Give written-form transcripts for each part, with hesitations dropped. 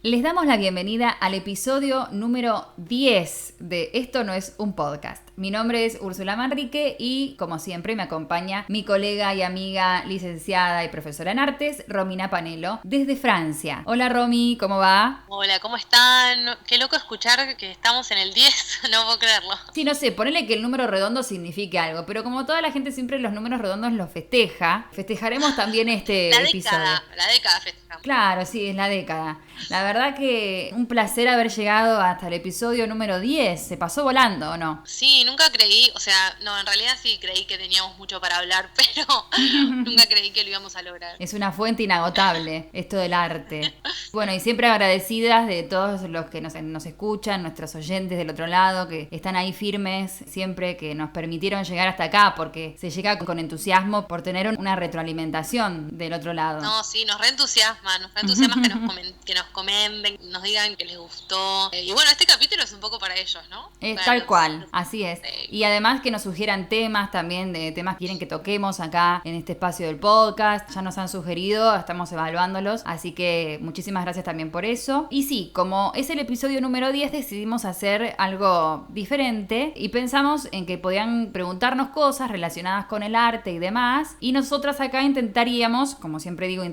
Les damos la bienvenida al episodio número 10 de Esto no es un podcast. Mi nombre es Úrsula Manrique y, como siempre, me acompaña mi colega y amiga, licenciada y profesora en artes, Romina Panelo, desde Francia. Hola Romy, ¿cómo va? Hola, ¿cómo están? Qué loco escuchar que estamos en el 10, no puedo creerlo. Sí, no sé, ponele que el número redondo signifique algo, pero como toda la gente siempre los números redondos los festeja, festejaremos también este episodio. La década festejamos. Claro, sí, es la década. La verdad que un placer haber llegado hasta el episodio número 10. Se pasó volando, ¿o no? Sí, nunca creí, en realidad sí creí que teníamos mucho para hablar, pero nunca creí que lo íbamos a lograr. Es una fuente inagotable, esto del arte. Bueno, y siempre agradecidas de todos los que nos escuchan, nuestros oyentes del otro lado, que están ahí firmes siempre, que nos permitieron llegar hasta acá, porque se llega con entusiasmo por tener una retroalimentación del otro lado. No, sí, nos reentusiasma que nos comenten, nos digan que les gustó. Y bueno, este capítulo es un poco para ellos, ¿no? Tal cual, así es. Sí. Y además que nos sugieran temas también, de temas que quieren que toquemos acá en este espacio del podcast. Ya nos han sugerido, estamos evaluándolos, así que muchísimas gracias también por eso. Y sí, como es el episodio número 10, decidimos hacer algo diferente y pensamos en que podían preguntarnos cosas relacionadas con el arte y demás, y nosotras acá intentaríamos, como siempre digo,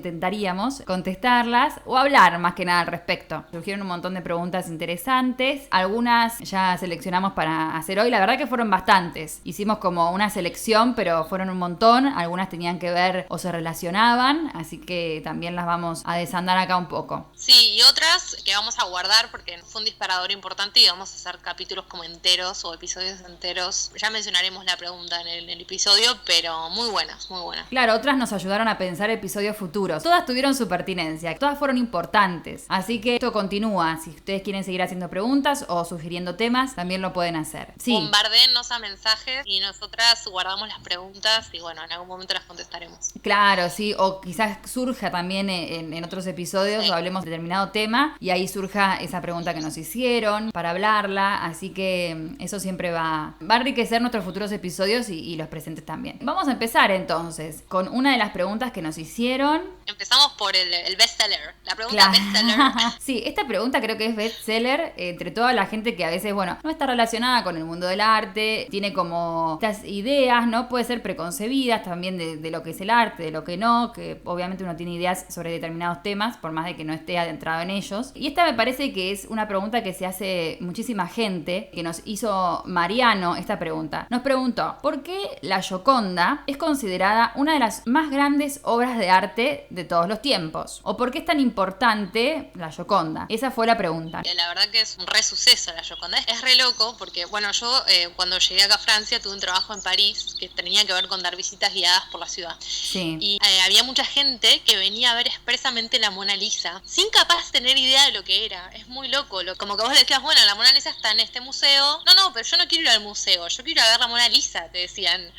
contestarlas o hablar más que nada al respecto. Surgieron un montón de preguntas interesantes, algunas ya seleccionamos para hacer hoy, la verdad que fueron bastantes. Hicimos como una selección, pero fueron un montón, algunas tenían que ver o se relacionaban, así que también las vamos a desandar acá un poco. Sí, y otras que vamos a guardar porque fue un disparador importante y vamos a hacer capítulos como enteros o episodios enteros. Ya mencionaremos la pregunta en el episodio, pero muy buenas, muy buenas. Claro, otras nos ayudaron a pensar episodios futuros. Todas tuvieron su pertinencia, todas fueron importantes. Así que esto continúa. Si ustedes quieren seguir haciendo preguntas o sugiriendo temas, también lo pueden hacer. Sí. Bombardéennos a mensajes y nosotras guardamos las preguntas y bueno, en algún momento las contestaremos. Claro, sí, o quizás surja también en otros episodios, sí, o hablemos de determinado tema y ahí surja esa pregunta que nos hicieron para hablarla, así que eso siempre va a enriquecer nuestros futuros episodios y los presentes también. Vamos a empezar entonces con una de las preguntas que nos hicieron. Empezamos por el bestseller, la pregunta bestseller. Sí, esta pregunta creo que es bestseller entre toda la gente que a veces, bueno, no está relacionada con el mundo del arte, tiene como estas ideas, ¿no? Puede ser preconcebidas también de lo que es el arte, de lo que no, que obviamente uno tiene ideas sobre determinados temas, por más de que no esté adentrado en ellos. Y esta me parece que es una pregunta que se hace muchísima gente, que nos hizo Mariano esta pregunta. Nos preguntó, ¿por qué la Gioconda es considerada una de las más grandes obras de arte de todos los tiempos? ¿O por qué es tan importante la Gioconda? Esa fue la pregunta. La verdad que es un re suceso la Gioconda. Es re loco porque, bueno, yo cuando llegué acá a Francia tuve un trabajo en París que tenía que ver con dar visitas guiadas por la ciudad. Sí. Y había mucha gente que venía a ver expresamente la Mona Lisa sin capaz tener idea de lo que era. Es muy loco. Como que vos le decías, bueno, la Mona Lisa está en este museo. No, pero yo no quiero ir al museo. Yo quiero ir a ver la Mona Lisa, te decían.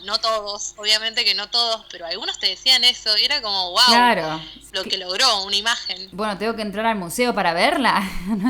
No todos, obviamente que no todos, pero algunos te decían eso y era como, wow, claro, lo que logró, una imagen. Bueno, tengo que entrar al museo para verla.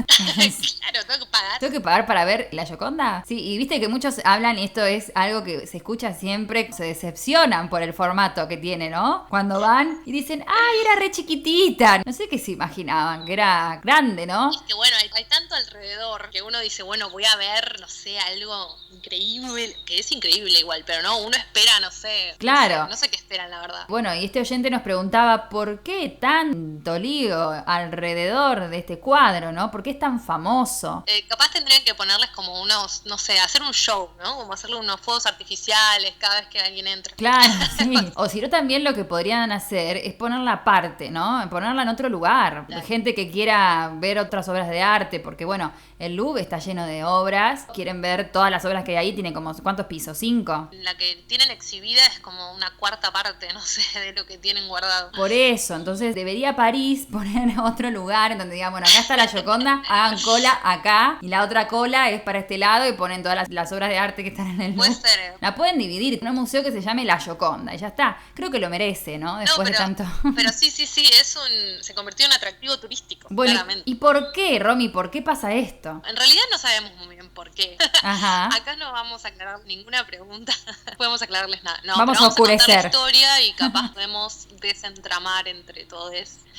Claro, tengo que pagar. ¿Tengo que pagar para ver la Gioconda? Sí, y viste que muchos hablan, y esto es algo que se escucha siempre, se decepcionan por el formato que tiene, ¿no? Cuando van y dicen, ¡ay, era re chiquitita! No sé qué se imaginaban, que era grande, ¿no? Y es que bueno, hay tanto alrededor que uno dice, bueno, voy a ver, no sé, algo increíble, que es increíble igual, pero no, uno espera, no sé. Claro. No sé qué esperan, la verdad. Bueno, y este oyente nos preguntaba, ¿por qué tanto lío alrededor de este cuadro, ¿no? ¿Por qué es tan famoso? Capaz tendrían que ponerles como unos, no sé, hacer un show, ¿no? Como hacerle unos fuegos artificiales cada vez que alguien entra. Claro, sí. O si no, también lo que podrían hacer es ponerla aparte, ¿no? Ponerla en otro lugar. Claro. Gente que quiera ver otras obras de arte, porque bueno, el Louvre está lleno de obras. Quieren ver todas las obras que hay ahí, tiene como, ¿cuántos pisos? 5. La que tienen exhibida es como una cuarta parte, no sé, de lo que tienen guardado. Por eso, entonces debería París poner otro lugar en donde digan, bueno, acá está la Gioconda, hagan cola acá, y la otra cola es para este lado y ponen todas las obras de arte que están en el Puede Louvre. ser. La pueden dividir en un museo que se llame La Gioconda, y ya está. Creo que lo merece, ¿no? Después de tanto. Pero sí, se convirtió en atractivo turístico, bueno, claramente. ¿y por qué, Romy? ¿Por qué pasa esto? En realidad no sabemos muy bien por qué. Ajá. Acá no vamos a aclarar ninguna pregunta, no podemos aclararles nada. No, Vamos pero a vamos a contar la oscurecer. historia y capaz podemos desentramar entre todos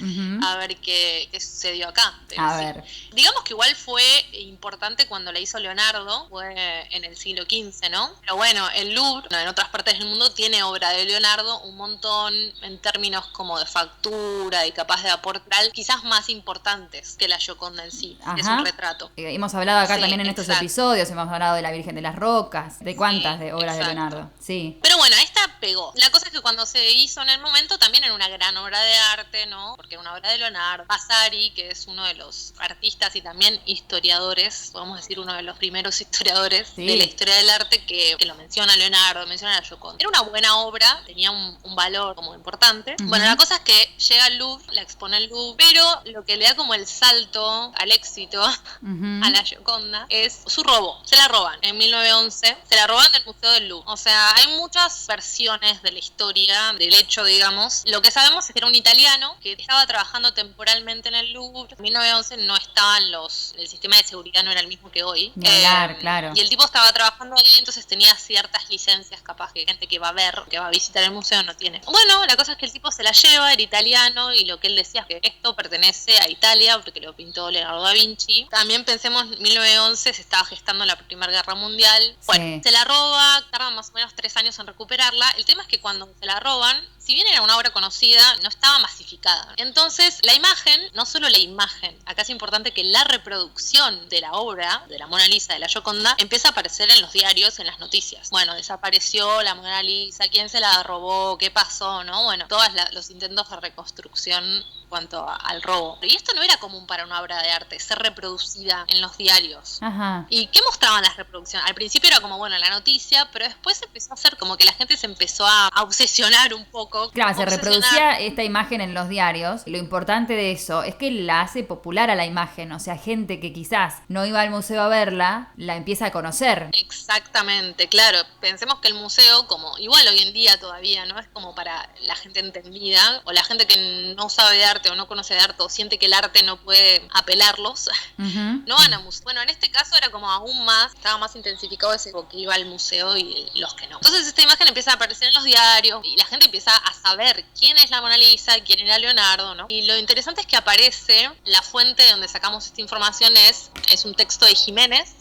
Ujú. a ver qué sucedió acá. Pero A sí. ver. Digamos que igual fue importante cuando la hizo Leonardo, fue en el siglo XV, ¿no? Pero bueno, el Louvre, en otras partes del mundo, tiene obra de Leonardo un montón en términos como de factura y capaz de aportar, quizás más importantes que la Gioconda en sí. Es un Ajá. retrato. Hemos hablado acá Sí, también en estos exacto. episodios, hemos hablado de la Virgen de las Rocas, de cuántas Sí, de obras de exacto. Leonardo. Sí. Pero bueno, esta pegó. La cosa es que cuando se hizo en el momento también era una gran obra de arte, ¿no? Porque era una obra de Leonardo. Vasari, que es uno de los artistas y también historiadores, podemos decir uno de los primeros historiadores Sí. de la historia del arte que lo menciona Leonardo, menciona a la Gioconda. Era una buena obra, tenía un valor como importante. Ujú. Bueno, la cosa es que llega al Louvre, la expone al Louvre, pero lo que le da como el salto al éxito Ujú. a la Gioconda es su robo. Se la roban en 1911, se la roban del Museo del Louvre. O sea, hay muchas versiones de la historia, del hecho, digamos. Lo que sabemos es que era un italiano que estaba trabajando temporalmente en el Louvre. En 1911 no estaban el sistema de seguridad no era el mismo que hoy. Ni hablar, claro. Y el tipo estaba trabajando ahí, entonces tenía ciertas licencias, capaz que gente que va a ver, que va a visitar el museo no tiene. Bueno, la cosa es que el tipo se la lleva, era italiano, y lo que él decía es que esto pertenece a Italia, porque lo pintó Leonardo da Vinci. También pensemos, en 1911 se estaba gestando la Primera Guerra Mundial. Bueno, Sí. se la roba, tardan más o menos 3 años en recuperarla. El tema es que cuando se la roban, si bien era una obra conocida, no estaba masificada. Entonces, la imagen, no solo la imagen, acá es importante que la reproducción de la obra, de la Mona Lisa, de la Gioconda, empieza a aparecer en los diarios, en las noticias. Bueno, desapareció la Mona Lisa, quién se la robó, qué pasó, ¿no? Bueno, todos los intentos de reconstrucción en cuanto al robo. Y esto no era común para una obra de arte, ser reproducida en los diarios. Ajá. ¿Y qué mostraban las reproducciones? Al principio era como, bueno, la noticia, pero después empezó a ser como que la gente se empezó a obsesionar un poco. Claro, se Obsesionar. reproducía esta imagen en los diarios. Lo importante de eso es que la hace popular a la imagen. O sea, gente que quizás no iba al museo a verla, la empieza a conocer. Exactamente, claro. Pensemos que el museo, como igual hoy en día todavía, ¿no? Es como para la gente entendida o la gente que no sabe de arte o no conoce de arte o siente que el arte no puede apelarlos, Ujú. no van a museo. Bueno, en este caso era como aún más, estaba más intensificado ese que iba al museo y los que no. Entonces esta imagen empieza a aparecer en los diarios y la gente empieza a saber quién es la Mona Lisa, quién era Leonardo, ¿no? Y lo interesante es que aparece, la fuente de donde sacamos esta información es un texto de Jiménez,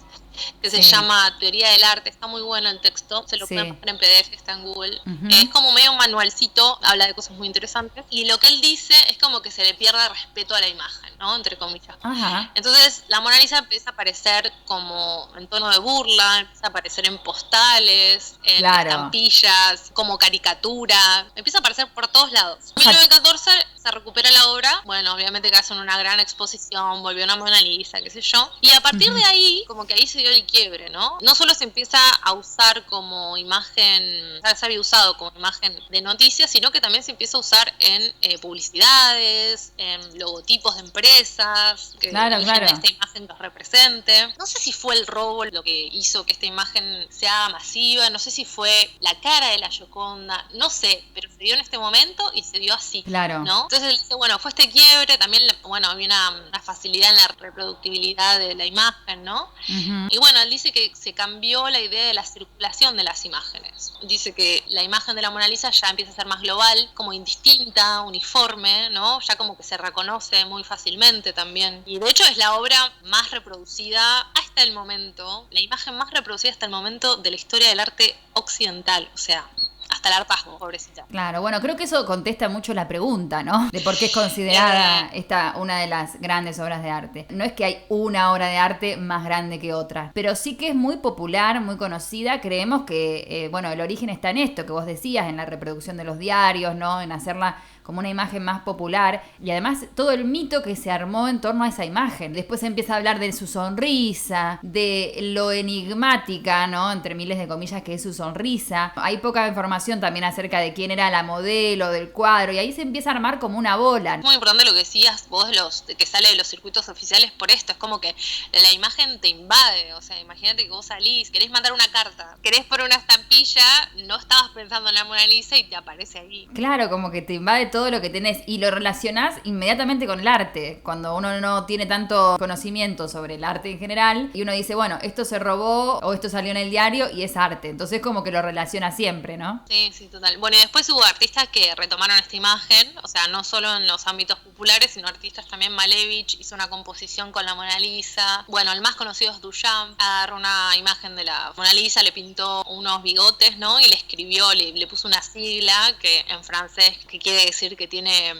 que se Sí. llama Teoría del Arte. Está muy bueno el texto, se lo Sí. pueden poner en PDF, está en Google. Ujú. Es como medio un manualcito, habla de cosas muy interesantes. Y lo que él dice es como que se le pierde respeto a la imagen, ¿no? Entre comillas. Ajá. Entonces la Mona Lisa empieza a aparecer como en tono de burla, empieza a aparecer en postales, en Claro. estampillas, como caricatura, empieza a aparecer por todos lados. En O sea, 1914 se recupera la obra, bueno, obviamente que hacen una gran exposición, volvió una Mona Lisa, qué sé yo, y a partir de ahí, como que ahí se dio el quiebre, ¿no? No solo se empieza a usar como imagen, ya se había usado como imagen de noticias, sino que también se empieza a usar en publicidades, en logotipos de empresas, que Claro, eligen claro. esta imagen que los represente. No sé si fue el robo lo que hizo que esta imagen sea masiva, no sé si fue la cara de la Gioconda, no sé, pero se dio en este momento y se dio así, Claro. ¿no? Entonces él dice, bueno, fue este quiebre, también, bueno, había una facilidad en la reproductibilidad de la imagen, ¿no? Ujú. Y bueno, él dice que se cambió la idea de la circulación de las imágenes. Dice que la imagen de la Mona Lisa ya empieza a ser más global, como indistinta, uniforme, ¿no? Ya como que se reconoce muy fácilmente también. Y de hecho es la obra más reproducida hasta el momento, la imagen más reproducida hasta el momento de la historia del arte occidental, o sea, hasta el hartazgo, pobrecita. Claro, bueno, creo que eso contesta mucho la pregunta, ¿no? De por qué es considerada esta una de las grandes obras de arte. No es que hay una obra de arte más grande que otra, pero sí que es muy popular, muy conocida. Creemos que, bueno, el origen está en esto que vos decías, en la reproducción de los diarios, ¿no? En hacerla como una imagen más popular y además todo el mito que se armó en torno a esa imagen. Después se empieza a hablar de su sonrisa, de lo enigmática, ¿no? Entre miles de comillas que es su sonrisa. Hay poca información también acerca de quién era la modelo del cuadro y ahí se empieza a armar como una bola. Muy importante lo que decías vos de que sale de los circuitos oficiales por esto, es como que la imagen te invade, o sea, imagínate que vos salís, querés mandar una carta, querés poner una estampilla, no estabas pensando en la Mona Lisa y te aparece ahí. Claro, como que te invade todo todo lo que tenés y lo relacionás inmediatamente con el arte. Cuando uno no tiene tanto conocimiento sobre el arte en general y uno dice, bueno, esto se robó o esto salió en el diario y es arte. Entonces como que lo relaciona siempre, ¿no? Sí, sí, total. Bueno, y después hubo artistas que retomaron esta imagen, o sea, no solo en los ámbitos populares, sino artistas también. Malevich hizo una composición con la Mona Lisa. Bueno, el más conocido es Duchamp. Agarró una imagen de la Mona Lisa, le pintó unos bigotes, ¿no? Y le escribió, le puso una sigla que en francés, que quiere decir que tiene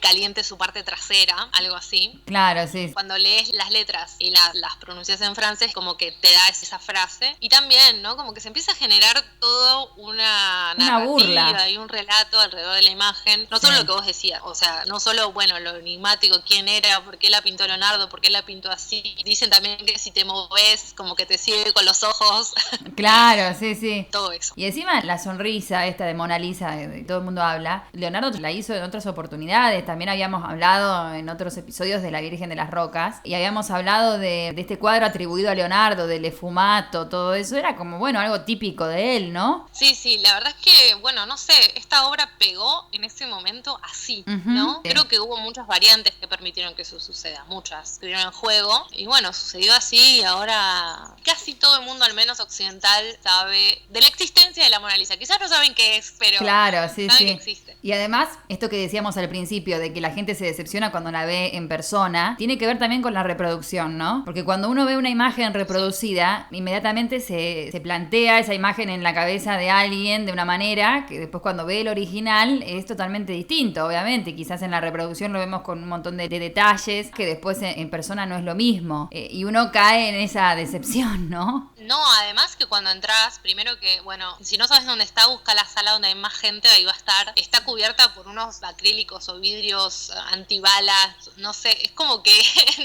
caliente su parte trasera, algo así. Claro, sí. Cuando lees las letras y las pronuncias en francés, como que te da esa frase. Y también, ¿no? Como que se empieza a generar todo una narrativa burla y un relato alrededor de la imagen. No solo lo que vos decías, o sea, no solo, bueno, lo enigmático, quién era, por qué la pintó Leonardo, por qué la pintó así. Dicen también que si te moves, como que te sigue con los ojos. Claro, sí, sí. Todo eso. Y encima la sonrisa esta de Mona Lisa, de todo el mundo habla, Leonardo la hizo en otras oportunidades. También habíamos hablado en otros episodios de La Virgen de las Rocas y habíamos hablado de este cuadro atribuido a Leonardo, del Efumato, todo eso. Era como, bueno, algo típico de él, ¿no? Sí, sí, la verdad es que, bueno, no sé, esta obra pegó en ese momento así, ¿no? Sí. Creo que hubo muchas variantes que permitieron que eso suceda, muchas estuvieron en juego y bueno, sucedió así y ahora casi todo el mundo, al menos occidental, sabe de la existencia de la Mona Lisa. Quizás no saben qué es, pero claro, sí, saben sí. que existe. Y además, esto que decíamos al principio de que la gente se decepciona cuando la ve en persona, tiene que ver también con la reproducción, ¿no? Porque cuando uno ve una imagen reproducida, inmediatamente se plantea esa imagen en la cabeza de alguien de una manera que después cuando ve el original es totalmente distinto, obviamente. Quizás en la reproducción lo vemos con un montón de detalles que después en persona no es lo mismo. Y uno cae en esa decepción, ¿no? No, además que cuando entras, primero que, bueno, si no sabes dónde está, busca la sala donde hay más gente, ahí va a estar. Está cubierta por unos acrílicos o vidrios antibalas, no sé, es como que,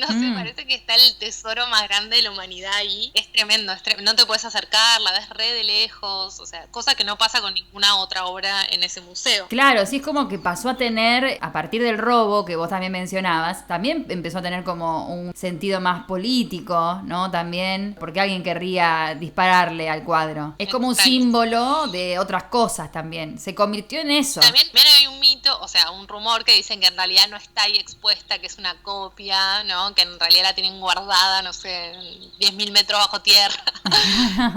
no sé, parece que está el tesoro más grande de la humanidad ahí. Es tremendo, no te puedes acercar, la ves re de lejos, o sea, cosa que no pasa con ninguna otra obra en ese museo. Claro, sí, es como que pasó a tener, a partir del robo que vos también mencionabas, también empezó a tener como un sentido más político, ¿no? También, porque alguien querría dispararle al cuadro. Es como un símbolo de otras cosas también. Se convirtió en eso. También hay un mito, o sea, un rumor que dicen que en realidad no está ahí expuesta, que es una copia, ¿no? Que en realidad la tienen guardada, no sé, 10.000 metros bajo tierra.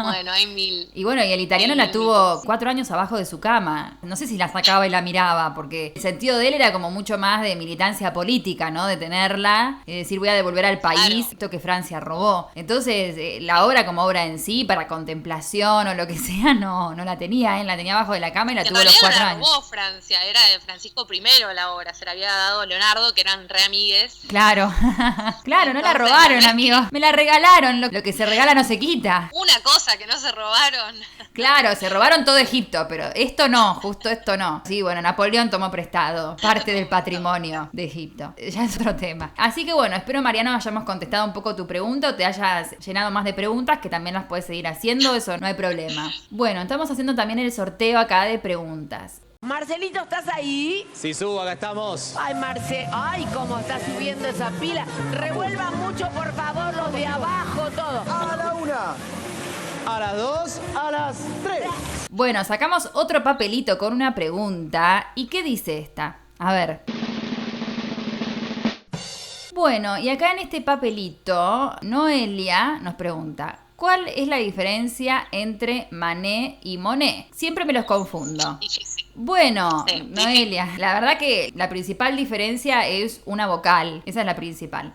Bueno, hay 1.000. Y bueno, y el italiano la tuvo 4 años abajo de su cama. No sé si la sacaba y la miraba, porque el sentido de él era como mucho más de militancia política, ¿no? De tenerla, y decir voy a devolver al país esto que Francia robó. Entonces, la obra como obra en sí, para contemplación o lo que sea, no la tenía, ¿eh? La tenía abajo de la cama y la tuvo a los 4 años. La robó Francia, era de Francisco I la obra, se la había dado a Leonardo, que eran re amigues. Claro, claro, entonces, no la robaron, amigos. Me la regalaron, lo que se regala no se quita. Una cosa que no se robaron. Claro, se robaron todo Egipto, pero esto no, justo esto no. Sí, bueno, Napoleón tomó prestado parte del patrimonio de Egipto. Ya es otro tema. Así que bueno, espero, Mariano, hayamos contestado un poco tu pregunta o te hayas llenado más de preguntas, que también las puedes seguir haciendo, eso no hay problema. Bueno, estamos haciendo también el sorteo acá de preguntas. Marcelito, ¿estás ahí? Sí, subo, acá estamos. Ay, Marce, ay, cómo está subiendo esa pila. Revuelvan mucho, por favor, los de abajo, todo. A la 1, a las 2, a las 3. Bueno, sacamos otro papelito con una pregunta. ¿Y qué dice esta? A ver. Bueno, y acá en este papelito, Noelia nos pregunta: ¿cuál es la diferencia entre Manet y Monet? Siempre me los confundo. Bueno, sí, Noelia, la verdad que la principal diferencia es una vocal. Esa es la principal.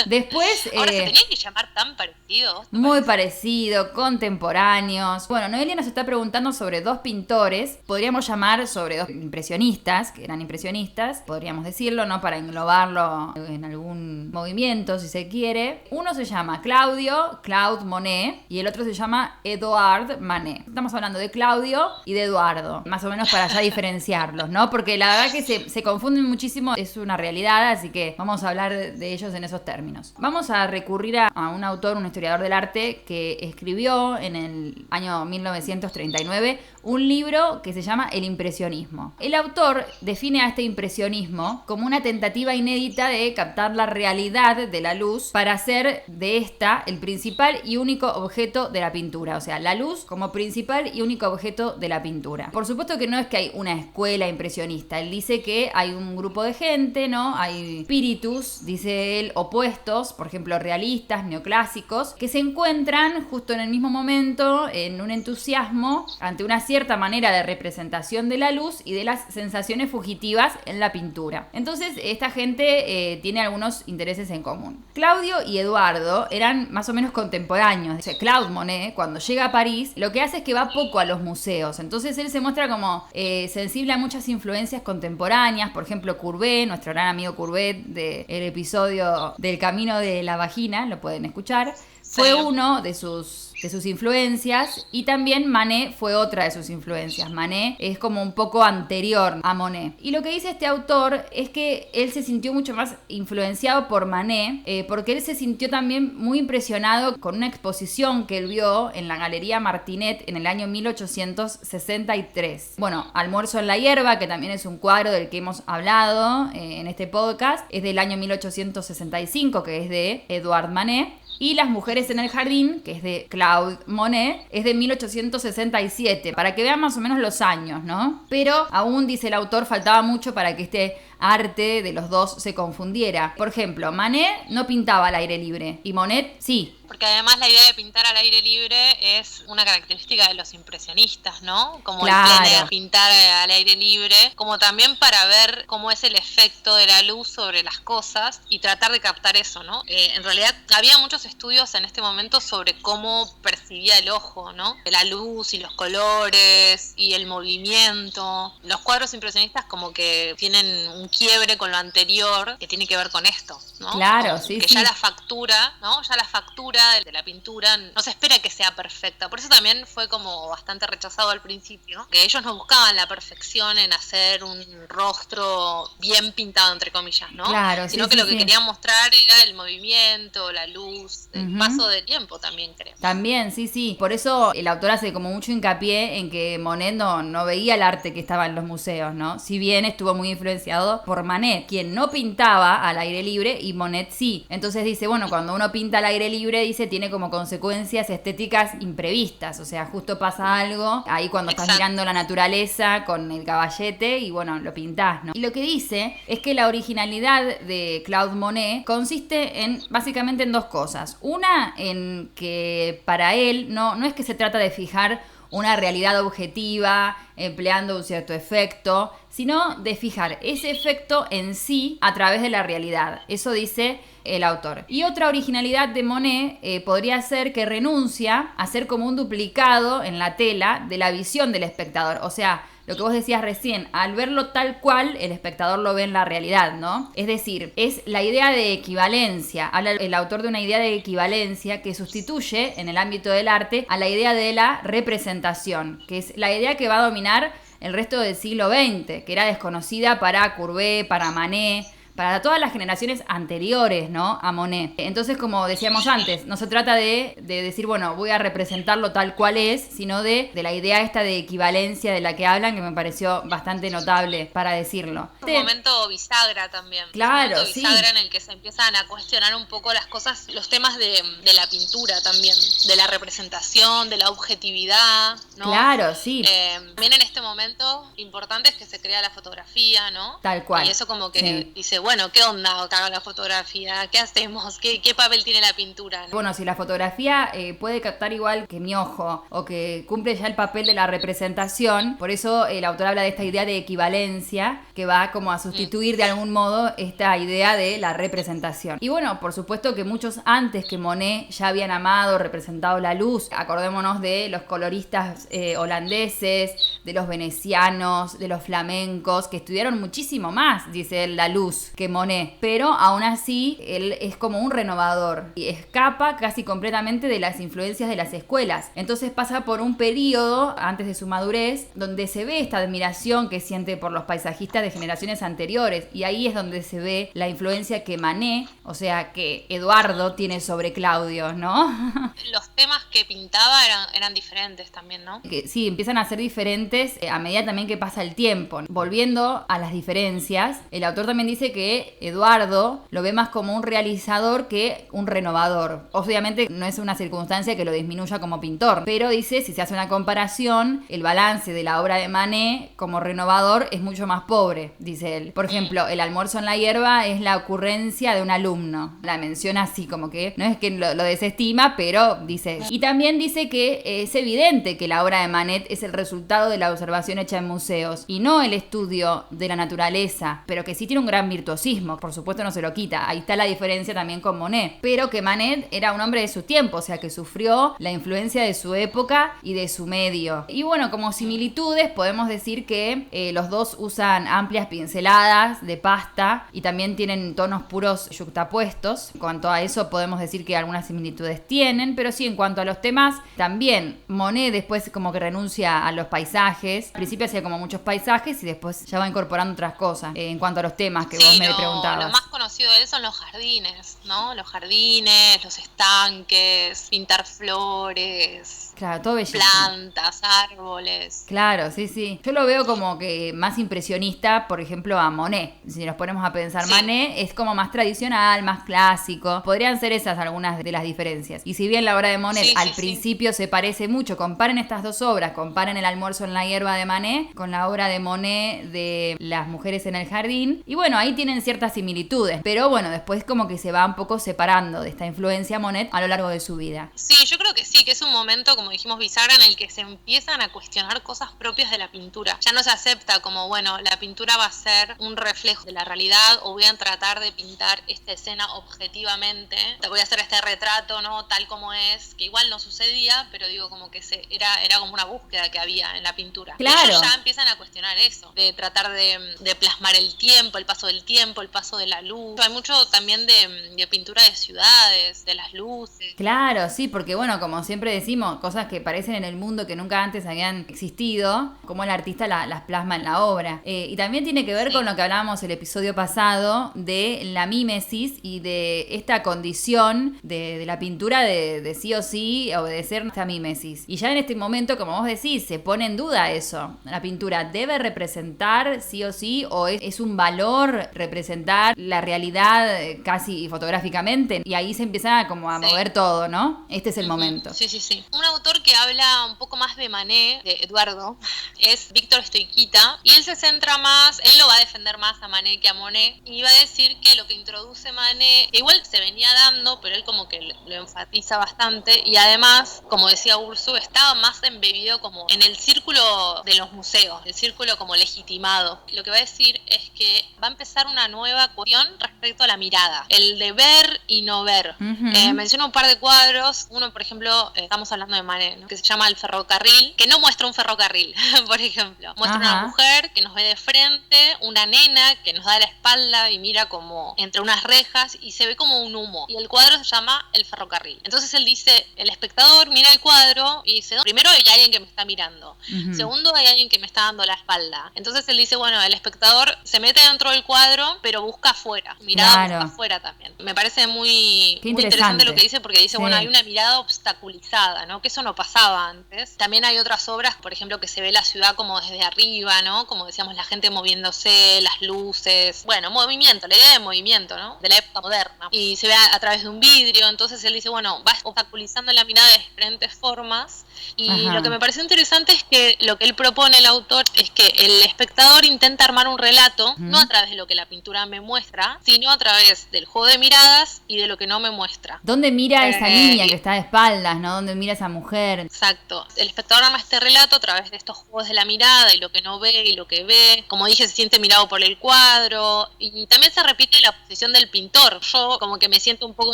Después... Ahora se tenían que llamar tan parecidos. Muy parecido, contemporáneos. Bueno, Noelia nos está preguntando sobre 2 pintores. Podríamos llamar sobre 2 impresionistas, que eran impresionistas, podríamos decirlo, ¿no? Para englobarlo en algún movimiento, si se quiere. Uno se llama Claude Monet, y el otro se llama Edouard Manet. Estamos hablando de Claudio y de Eduardo, más o menos para ya diferenciarlos, ¿no? Porque la verdad que se confunden muchísimo, es una realidad, así que vamos a hablar de ellos en esos términos. Vamos a recurrir a un autor, un historiador del arte, que escribió en el año 1939 un libro que se llama El impresionismo. El autor define a este impresionismo como una tentativa inédita de captar la realidad de la luz para hacer de esta el principal y único objeto de la pintura. O sea, la luz como principal y único objeto de la pintura. Por supuesto que no es que hay una escuela impresionista. Él dice que hay un grupo de gente, ¿no? Hay espíritus, dice él, opuestos, por ejemplo, realistas, neoclásicos, que se encuentran justo en el mismo momento en un entusiasmo ante una cierta manera de representación de la luz y de las sensaciones fugitivas en la pintura. Entonces, esta gente tiene algunos intereses en común. Claudio y Eduardo eran más o menos contemporáneos. O sea, Claude Monet, cuando llega a París, lo que hace es que va poco a los museos. Entonces, él se muestra como sensible a muchas influencias contemporáneas. Por ejemplo, Courbet, nuestro gran amigo Courbet del episodio del Camino de la Vagina, lo pueden escuchar, fue uno de sus influencias, y también Manet fue otra de sus influencias. Manet es como un poco anterior a Monet. Y lo que dice este autor es que él se sintió mucho más influenciado por Manet, porque él se sintió también muy impresionado con una exposición que él vio en la Galería Martinet en el año 1863. Bueno, Almuerzo en la hierba, que también es un cuadro del que hemos hablado en este podcast, es del año 1865, que es de Edouard Manet. Y Las mujeres en el jardín, que es de Claude Monet, es de 1867, para que vean más o menos los años, ¿no? Pero aún, dice el autor, faltaba mucho para que este arte de los dos se confundiera. Por ejemplo, Manet no pintaba al aire libre y Monet sí. Porque además la idea de pintar al aire libre es una característica de los impresionistas, ¿no? Como claro, el plan de pintar al aire libre, como también para ver cómo es el efecto de la luz sobre las cosas y tratar de captar eso, ¿no? En realidad había muchos estudios en este momento sobre cómo percibía el ojo, ¿no? La luz y los colores y el movimiento. Los cuadros impresionistas como que tienen un quiebre con lo anterior que tiene que ver con esto, ¿no? Claro, como sí, que sí. ya la factura, ¿no? Ya la factura de la pintura no se espera que sea perfecta. Por eso también fue como bastante rechazado al principio, que ellos no buscaban la perfección en hacer un rostro bien pintado, entre comillas, ¿no? Claro, sino sí, que sí, lo que sí. querían mostrar era el movimiento, la luz, el paso del tiempo también, creo. También, sí, sí. Por eso el autor hace como mucho hincapié en que Monet no veía el arte que estaba en los museos, ¿no? Si bien estuvo muy influenciado por Manet, quien no pintaba al aire libre, y Monet sí. Entonces dice, bueno, cuando uno pinta al aire libre, dice, tiene como consecuencias estéticas imprevistas. O sea, justo pasa algo ahí cuando estás mirando la naturaleza con el caballete y bueno, lo pintás, ¿no? Y lo que dice es que la originalidad de Claude Monet consiste básicamente en dos cosas. Una, en que para él no es que se trata de fijar una realidad objetiva empleando un cierto efecto, sino de fijar ese efecto en sí a través de la realidad. Eso dice el autor. Y otra originalidad de Monet podría ser que renuncia a ser como un duplicado en la tela de la visión del espectador. O sea, lo que vos decías recién, al verlo tal cual, el espectador lo ve en la realidad, ¿no? Es decir, es la idea de equivalencia. Habla el autor de una idea de equivalencia que sustituye en el ámbito del arte a la idea de la representación, que es la idea que va a dominar el resto del siglo XX, que era desconocida para Courbet, para Manet, para todas las generaciones anteriores, ¿no? A Monet. Entonces, como decíamos antes, no se trata de decir, bueno, voy a representarlo tal cual es, sino de la idea esta de equivalencia de la que hablan, que me pareció bastante notable para decirlo. Un momento bisagra también. Claro, un momento sí. bisagra en el que se empiezan a cuestionar un poco las cosas, los temas de la pintura también, de la representación, de la objetividad, ¿no? Claro, sí. También en este momento, lo importante es que se crea la fotografía, ¿no? Tal cual. Y eso como que Sí. dice, bueno, ¿qué onda caga la fotografía? ¿Qué hacemos? ¿Qué papel tiene la pintura? ¿No? Bueno, si la fotografía puede captar igual que mi ojo o que cumple ya el papel de la representación, por eso el autor habla de esta idea de equivalencia que va como a sustituir de algún modo esta idea de la representación. Y bueno, por supuesto que muchos antes que Monet ya habían amado, representado la luz. Acordémonos de los coloristas holandeses, de los venecianos, de los flamencos, que estudiaron muchísimo más, dice él, la luz que Monet, pero aún así él es como un renovador y escapa casi completamente de las influencias de las escuelas. Entonces pasa por un periodo antes de su madurez donde se ve esta admiración que siente por los paisajistas de generaciones anteriores, y ahí es donde se ve la influencia que Manet, o sea que Eduardo, tiene sobre Claudio, ¿no? Los temas que pintaba eran diferentes también, ¿no? Que sí, empiezan a ser diferentes a medida también que pasa el tiempo. Volviendo a las diferencias, el autor también dice que que Eduardo lo ve más como un realizador que un renovador. Obviamente no es una circunstancia que lo disminuya como pintor, pero dice, si se hace una comparación, el balance de la obra de Manet como renovador es mucho más pobre, dice él. Por ejemplo, El almuerzo en la hierba es la ocurrencia de un alumno. La menciona así, como que no es que lo desestima, pero dice. Y también dice que es evidente que la obra de Manet es el resultado de la observación hecha en museos y no el estudio de la naturaleza, pero que sí tiene un gran virtuosismo, por supuesto no se lo quita. Ahí está la diferencia también con Monet, pero que Manet era un hombre de su tiempo, o sea que sufrió la influencia de su época y de su medio. Y bueno, como similitudes podemos decir que los dos usan amplias pinceladas de pasta y también tienen tonos puros yuxtapuestos. En cuanto a eso podemos decir que algunas similitudes tienen, pero sí, en cuanto a los temas, también Monet después como que renuncia a los paisajes. Al principio hacía como muchos paisajes y después ya va incorporando otras cosas. En cuanto a los temas que vos me preguntabas. Lo más conocido de él son los jardines, ¿no? Los jardines, los estanques, pintar flores. Claro, todo bellísimo. Plantas, árboles. Claro, sí, sí. Yo lo veo como que más impresionista, por ejemplo, a Monet. Si nos ponemos a pensar, sí. Manet es como más tradicional, más clásico. Podrían ser esas algunas de las diferencias. Y si bien la obra de Monet al principio se parece mucho, comparen estas dos obras, comparen El almuerzo en la hierba de Manet con la obra de Monet de Las mujeres en el jardín. Y bueno, ahí tienen ciertas similitudes. Pero bueno, después como que se va un poco separando de esta influencia Monet a lo largo de su vida. Sí, yo creo que sí, que es un momento, como dijimos, bisagra en el que se empiezan a cuestionar cosas propias de la pintura. Ya no se acepta como, bueno, la pintura va a ser un reflejo de la realidad o voy a tratar de pintar esta escena objetivamente. Voy a hacer este retrato, ¿no? Tal como es, que igual no sucedía, pero digo como que era como una búsqueda que había en la pintura. Claro. Y ellos ya empiezan a cuestionar eso, de tratar de plasmar el tiempo, el paso del tiempo, el paso de la luz. Hay mucho también de pintura de ciudades, de las luces. Claro, sí, porque bueno, como siempre decimos, cosas que parecen en el mundo que nunca antes habían existido, como el artista las plasma en la obra. Y también tiene que ver con lo que hablábamos el episodio pasado de la mímesis y de esta condición de la pintura de sí o sí obedecer esta mímesis. Y ya en este momento, como vos decís, se pone en duda eso. La pintura debe representar sí o sí, o es un valor representar la realidad casi fotográficamente. Y ahí se empieza como a mover todo, ¿no? Este es el momento. Sí, sí, sí. Un autor que habla un poco más de Manet, de Eduardo, es Víctor Stoiquita, y él se centra más, él lo va a defender más a Manet que a Monet, y va a decir que lo que introduce Manet, que igual se venía dando, pero él como que lo enfatiza bastante, y además, como decía Ursu, estaba más embebido como en el círculo de los museos, el círculo como legitimado. Lo que va a decir es que va a empezar una nueva cuestión respecto a la mirada, el de ver y no ver. Menciona un par de cuadros, uno por ejemplo, estamos hablando de Manet, ¿no? Que se llama El ferrocarril, que no muestra un ferrocarril, por ejemplo. Muestra una mujer que nos ve de frente, una nena que nos da la espalda y mira como entre unas rejas y se ve como un humo. Y el cuadro se llama El ferrocarril. Entonces él dice, el espectador mira el cuadro y dice, primero hay alguien que me está mirando. Segundo, hay alguien que me está dando la espalda. Entonces él dice, bueno, el espectador se mete dentro del cuadro, pero busca afuera. Mirada busca afuera también. Me parece muy interesante lo que dice, porque dice, bueno, hay una mirada obstaculizada, ¿no? Que eso no pasaba antes. También hay otras obras, por ejemplo, que se ve la ciudad como desde arriba, ¿no? Como decíamos, la gente moviéndose, las luces. Bueno, movimiento, la idea de movimiento, ¿no? De la época moderna. Y se ve a través de un vidrio. Entonces él dice, bueno, va obstaculizando la mirada de diferentes formas. Y lo que me pareció interesante es que lo que él propone, el autor, es que el espectador intenta armar un relato, no a través de lo que la pintura me muestra, sino a través del juego de miradas y de lo que no me muestra. ¿Dónde mira esa niña que está de espaldas, no? ¿Dónde mira esa mujer? Exacto. El espectador arma este relato a través de estos juegos de la mirada y lo que no ve y lo que ve. Como dije, se siente mirado por el cuadro. Y también se repite la posición del pintor. Yo como que me siento un poco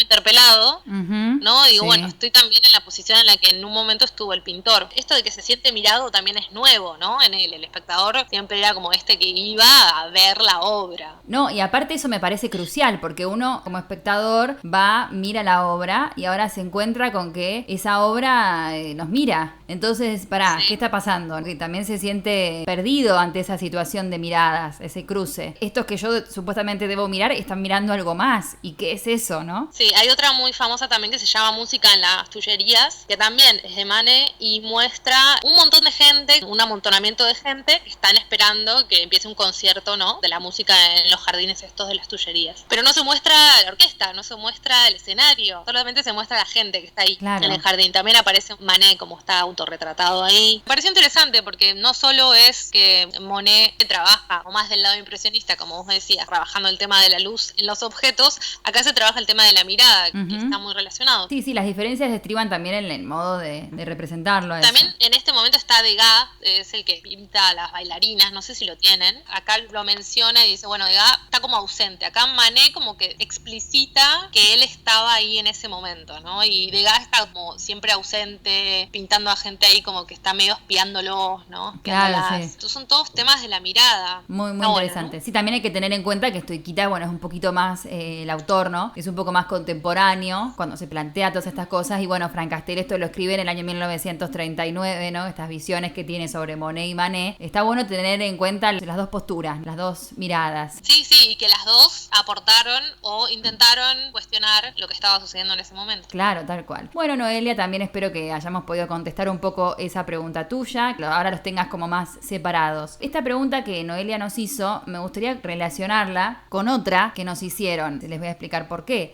interpelado, ¿no? Digo, bueno, estoy también en la posición en la que en un momento estuvo el pintor. Esto de que se siente mirado también es nuevo, ¿no? En él, el espectador siempre era como este que iba a ver la obra. No, y aparte eso me parece crucial, porque uno como espectador va, mira la obra y ahora se encuentra con que esa obra nos mira. Entonces, ¿qué está pasando? Que también se siente perdido ante esa situación de miradas, ese cruce. Estos que yo supuestamente debo mirar están mirando algo más. ¿Y qué es eso, no? Sí, hay otra muy famosa también que se llama Música en las Tullerías, que también es de Manet y muestra un montón de gente, un amontonamiento de gente que están esperando que empiece un concierto, ¿no? De la música en los los jardines estos de las Tullerías. Pero no se muestra la orquesta, no se muestra el escenario, solamente se muestra la gente que está ahí en el jardín. También aparece Manet como está autorretratado ahí. Me pareció interesante porque no solo es que Monet trabaja, o más del lado impresionista, como vos me decías, trabajando el tema de la luz en los objetos, acá se trabaja el tema de la mirada, que está muy relacionado. Sí, las diferencias estriban también en el modo de representarlo. También en este momento está Degas, es el que pinta a las bailarinas, no sé si lo tienen. Acá lo menciona y dice, bueno, Degas está como ausente. Acá Manet como que explicita que él estaba ahí en ese momento, ¿no? Y Degas está como siempre ausente, pintando a gente ahí como que está medio espiándolos, ¿no? Claro, sí. Estos son todos temas de la mirada. Muy interesante. Bueno, ¿no? Sí, también hay que tener en cuenta que Stoiquita, bueno, es un poquito más el autor, ¿no? Es un poco más contemporáneo cuando se plantea todas estas cosas. Y bueno, Frank Castel esto lo escribe en el año 1939, ¿no? Estas visiones que tiene sobre Monet y Manet. Está bueno tener en cuenta las dos posturas, las dos miradas. Sí, y que las dos aportaron o intentaron cuestionar lo que estaba sucediendo en ese momento. Claro, tal cual. Bueno, Noelia, también espero que hayamos podido contestar un poco esa pregunta tuya, que ahora los tengas como más separados. Esta pregunta que Noelia nos hizo, me gustaría relacionarla con otra que nos hicieron. Les voy a explicar por qué.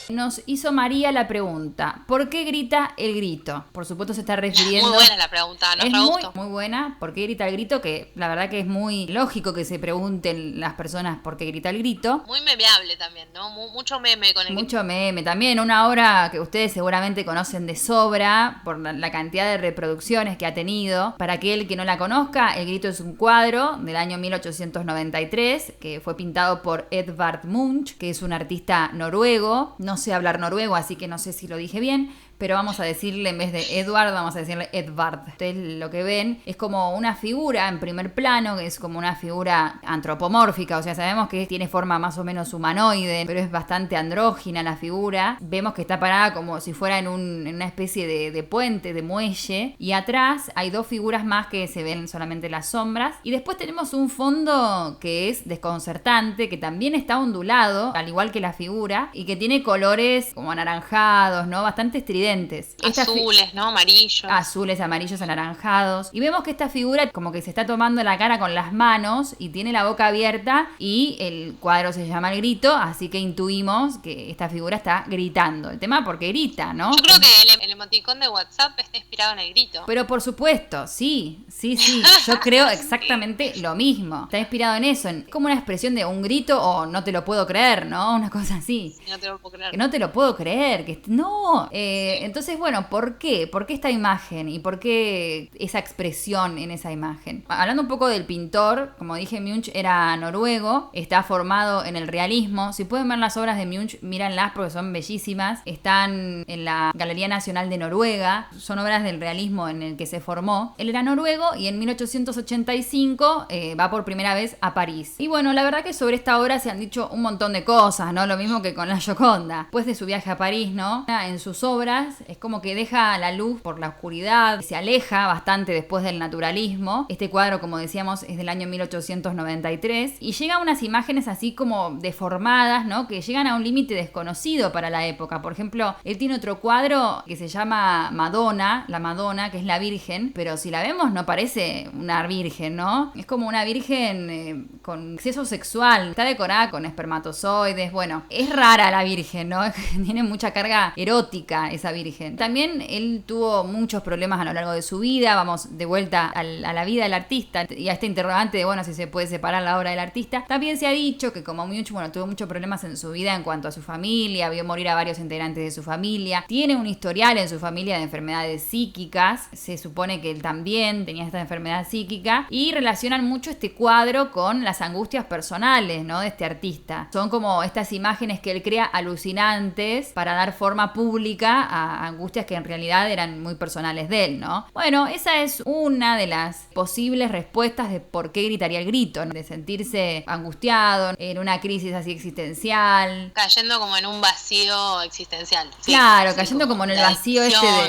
Nos hizo María la pregunta, ¿por qué grita el grito? Por supuesto se está refiriendo... Muy buena la pregunta, es muy buena, ¿por qué grita el grito? Que la verdad que es muy lógico que se pregunten las personas por qué grita el grito. Muy memeable también, ¿no? Mucho meme con el grito. Mucho meme, también una obra que ustedes seguramente conocen de sobra por la cantidad de reproducciones que ha tenido. Para aquel que no la conozca, El grito es un cuadro del año 1893 que fue pintado por Edvard Munch, que es un artista noruego. No sé hablar noruego, así que no sé si lo dije bien, pero vamos a decirle, en vez de Edward, vamos a decirle Edvard. Ustedes lo que ven es como una figura en primer plano, que es como una figura antropomórfica, o sea, sabemos que tiene forma más o menos humanoide, pero es bastante andrógina la figura. Vemos que está parada como si fuera en una especie de puente, de muelle, y atrás hay dos figuras más que se ven solamente las sombras, y después tenemos un fondo que es desconcertante, que también está ondulado, al igual que la figura, y que tiene colores como anaranjados, ¿no? Bastante estridentes. Azules, ¿no? Amarillos. Azules, amarillos, anaranjados. Y vemos que esta figura como que se está tomando la cara con las manos y tiene la boca abierta y el cuadro se llama El grito, así que intuimos que esta figura está gritando. El tema porque grita, ¿no? Yo creo que el emoticón de WhatsApp está inspirado en el grito. Pero por supuesto, sí. Yo creo exactamente lo mismo. Está inspirado en eso. Es como una expresión de un grito o no te lo puedo creer, ¿no? Una cosa así. No te lo puedo creer. Que no te lo puedo creer. No. Entonces, bueno, ¿por qué? ¿Por qué esta imagen? ¿Y por qué esa expresión en esa imagen? Hablando un poco del pintor, como dije, Munch era noruego, está formado en el realismo. Si pueden ver las obras de Munch, míranlas porque son bellísimas. Están en la Galería Nacional de Noruega. Son obras del realismo en el que se formó. Él era noruego y en 1885 va por primera vez a París. Y bueno, la verdad que sobre esta obra se han dicho un montón de cosas, ¿no? Lo mismo que con la Gioconda. Después de su viaje a París, ¿no? En sus obras es como que deja la luz por la oscuridad, se aleja bastante después del naturalismo. Este cuadro, como decíamos, es del año 1893 y llega a unas imágenes así como deformadas, ¿no? Que llegan a un límite desconocido para la época. Por ejemplo, él tiene otro cuadro que se llama Madonna, la Madonna, que es la Virgen, pero si la vemos no parece una virgen, ¿no? Es como una virgen con exceso sexual, está decorada con espermatozoides. Bueno, es rara la Virgen, ¿no? Tiene mucha carga erótica esa Virgen. También él tuvo muchos problemas a lo largo de su vida. Vamos de vuelta a la vida del artista y a este interrogante de, bueno, si se puede separar la obra del artista. También se ha dicho que como Munch, bueno, tuvo muchos problemas en su vida en cuanto a su familia, vio morir a varios integrantes de su familia, tiene un historial en su familia de enfermedades psíquicas, se supone que él también tenía esta enfermedad psíquica y relacionan mucho este cuadro con las angustias personales, ¿no? De este artista. Son como estas imágenes que él crea alucinantes para dar forma pública a angustias que en realidad eran muy personales de él, ¿no? Bueno, esa es una de las posibles respuestas de por qué gritaría el grito, ¿no? De sentirse angustiado, en una crisis así existencial. Cayendo como en un vacío existencial. ¿Sí? Claro, cayendo como en el vacío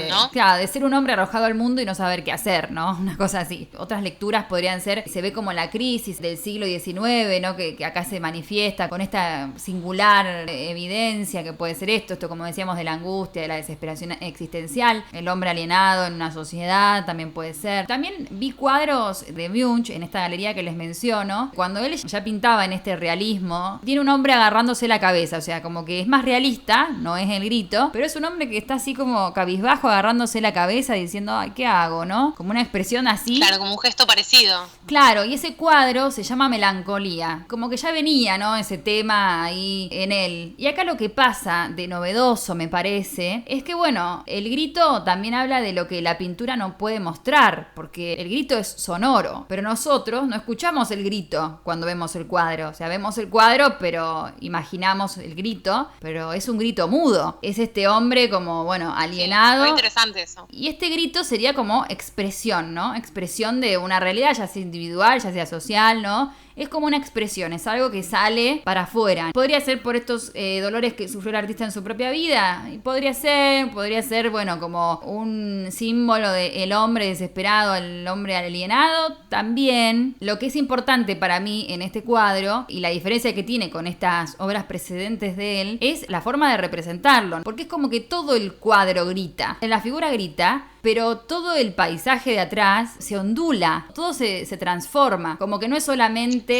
¿no? Claro, de ser un hombre arrojado al mundo y no saber qué hacer, ¿no? Una cosa así. Otras lecturas podrían ser, se ve como la crisis del siglo XIX, ¿no? Que acá se manifiesta con esta singular evidencia que puede ser esto como decíamos, de la angustia, de la desesperación desesperación existencial, el hombre alienado en una sociedad también puede ser. También vi cuadros de Munch en esta galería que les menciono, cuando él ya pintaba en este realismo, tiene un hombre agarrándose la cabeza, o sea, como que es más realista, no es el grito, pero es un hombre que está así como cabizbajo agarrándose la cabeza diciendo, ay, ¿qué hago, no? Como una expresión así. Claro, como un gesto parecido. Claro, y ese cuadro se llama Melancolía, como que ya venía, ¿no? Ese tema ahí en él. Y acá lo que pasa de novedoso, me parece, es que, bueno, el grito también habla de lo que la pintura no puede mostrar, porque el grito es sonoro, pero nosotros no escuchamos el grito cuando vemos el cuadro. O sea, vemos el cuadro, pero imaginamos el grito, pero es un grito mudo. Es este hombre como, bueno, alienado. Sí, muy interesante eso. Y este grito sería como expresión, ¿no? Expresión de una realidad, ya sea individual, ya sea social, ¿no? Es como una expresión, es algo que sale para afuera. Podría ser por estos dolores que sufrió el artista en su propia vida. Y podría ser, bueno, como un símbolo del hombre desesperado, el hombre alienado. También, lo que es importante para mí en este cuadro, y la diferencia que tiene con estas obras precedentes de él, es la forma de representarlo. Porque es como que todo el cuadro grita. La figura grita, pero todo el paisaje de atrás se ondula, todo se transforma, como que no es solamente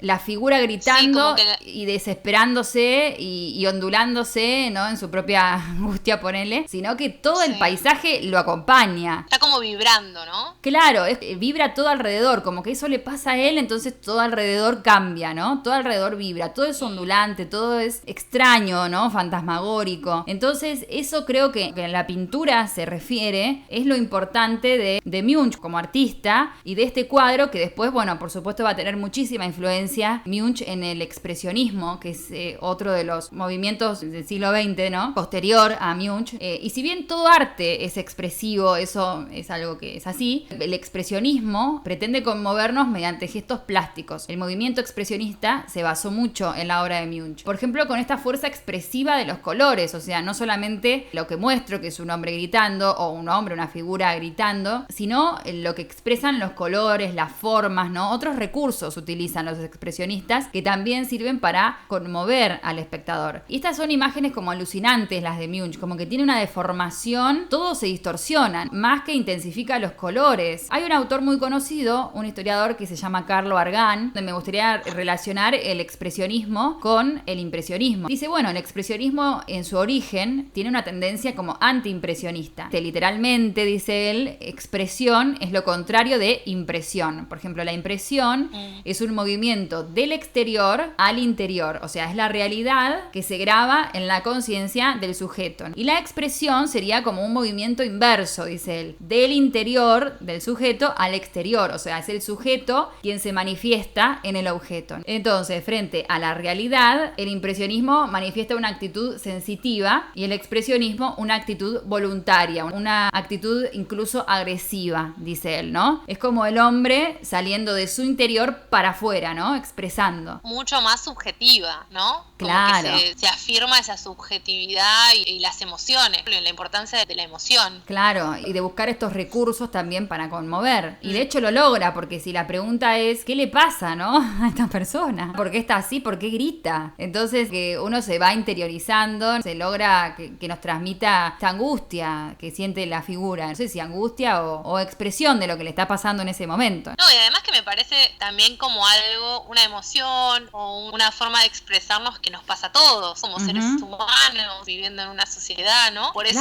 la figura gritando y desesperándose y ondulándose, ¿no? En su propia angustia, ponele, sino que todo el paisaje lo acompaña. Está como vibrando, ¿no? Claro, vibra todo alrededor, como que eso le pasa a él, entonces todo alrededor cambia, ¿no? Todo alrededor vibra, todo es ondulante, todo es extraño, ¿no? Fantasmagórico. Entonces eso creo que en la pintura se refiere, es lo importante de Munch como artista y de este cuadro que después, bueno, por supuesto va a tener muchísima influencia Munch en el expresionismo, que es otro de los movimientos del siglo XX, ¿no? Posterior a Munch. Y si bien todo arte es expresivo, eso es algo que es así, el expresionismo pretende conmovernos mediante gestos plásticos. El movimiento expresionista se basó mucho en la obra de Munch. Por ejemplo, con esta fuerza expresiva de los colores, o sea, no solamente lo que muestro, que es un hombre gritando, o un hombre, una figura gritando, sino lo que expresan los colores, las formas, ¿no? Otros recursos utilizan los expresionistas que también sirven para conmover al espectador. Y estas son imágenes como alucinantes, las de Munch, como que tiene una deformación, todo se distorsiona, más que intensifica los colores. Hay un autor muy conocido, un historiador que se llama Carlo Argan, donde me gustaría relacionar el expresionismo con el impresionismo. Dice, bueno, el expresionismo en su origen tiene una tendencia como antiimpresionista. Literalmente, dice él, expresión es lo contrario de impresión. Por ejemplo, la impresión es un movimiento del exterior al interior, o sea, es la realidad que se graba en la conciencia del sujeto. Y la expresión sería como un movimiento inverso, dice él, del interior del sujeto al exterior, o sea, es el sujeto quien se manifiesta en el objeto. Entonces, frente a la realidad, el impresionismo manifiesta una actitud sensitiva y el expresionismo una actitud voluntaria, una actitud incluso agresiva, dice él, ¿no? Es como el hombre saliendo de su interior para afuera, ¿no? Expresando. Mucho más subjetiva, ¿no? Claro. Como que se afirma esa subjetividad y las emociones, la importancia de la emoción. Claro, y de buscar estos recursos también para conmover. Y de hecho lo logra, porque si la pregunta es, ¿qué le pasa, no? A esta persona. ¿Por qué está así? ¿Por qué grita? Entonces que uno se va interiorizando, se logra que nos transmita esta angustia que siente la figura. No sé si angustia o expresión de lo que le está pasando en ese momento. No, y además que me parece también como algo, una emoción o una forma de expresarnos que nos pasa a todos, como seres humanos viviendo en una sociedad, ¿no? Por eso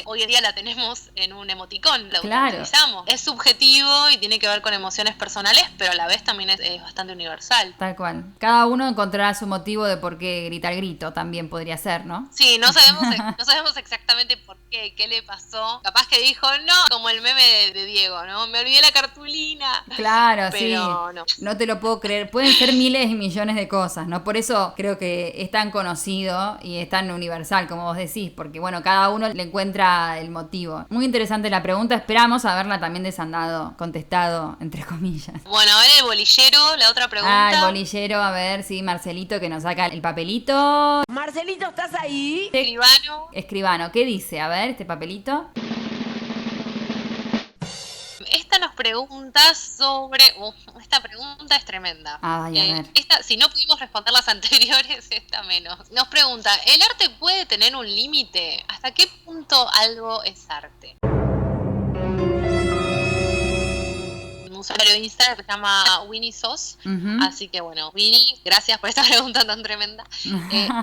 hoy en día la tenemos en un emoticón, la utilizamos. Es subjetivo y tiene que ver con emociones personales, pero a la vez también es bastante universal. Tal cual. Cada uno encontrará su motivo de por qué grita el grito, también podría ser, ¿no? Sí, no sabemos exactamente por qué le pasó. Capaz que dijo, no, como el meme de Diego, ¿no? Me olvidé la cartulina. Claro, pero sí. No te lo puedo creer. Pueden ser miles y millones de cosas, ¿no? Por eso creo que es tan conocido y es tan universal, como vos decís, porque, bueno, cada uno le encuentra el motivo. Muy interesante la pregunta. Esperamos haberla también contestado, entre comillas. Bueno, a ver el bolillero, la otra pregunta. El bolillero, a ver, sí, Marcelito que nos saca el papelito. Marcelito, ¿estás ahí? Escribano. ¿Qué dice? A ver, este papelito. Esta nos preguntas sobre... esta pregunta es tremenda. Ay, a ver. Si no pudimos responder las anteriores, esta menos. Nos pregunta, ¿el arte puede tener un límite? ¿Hasta qué punto algo es arte? Un usuario de Instagram que se llama Winnie Sos. Así que bueno, Winnie, gracias por esta pregunta tan tremenda.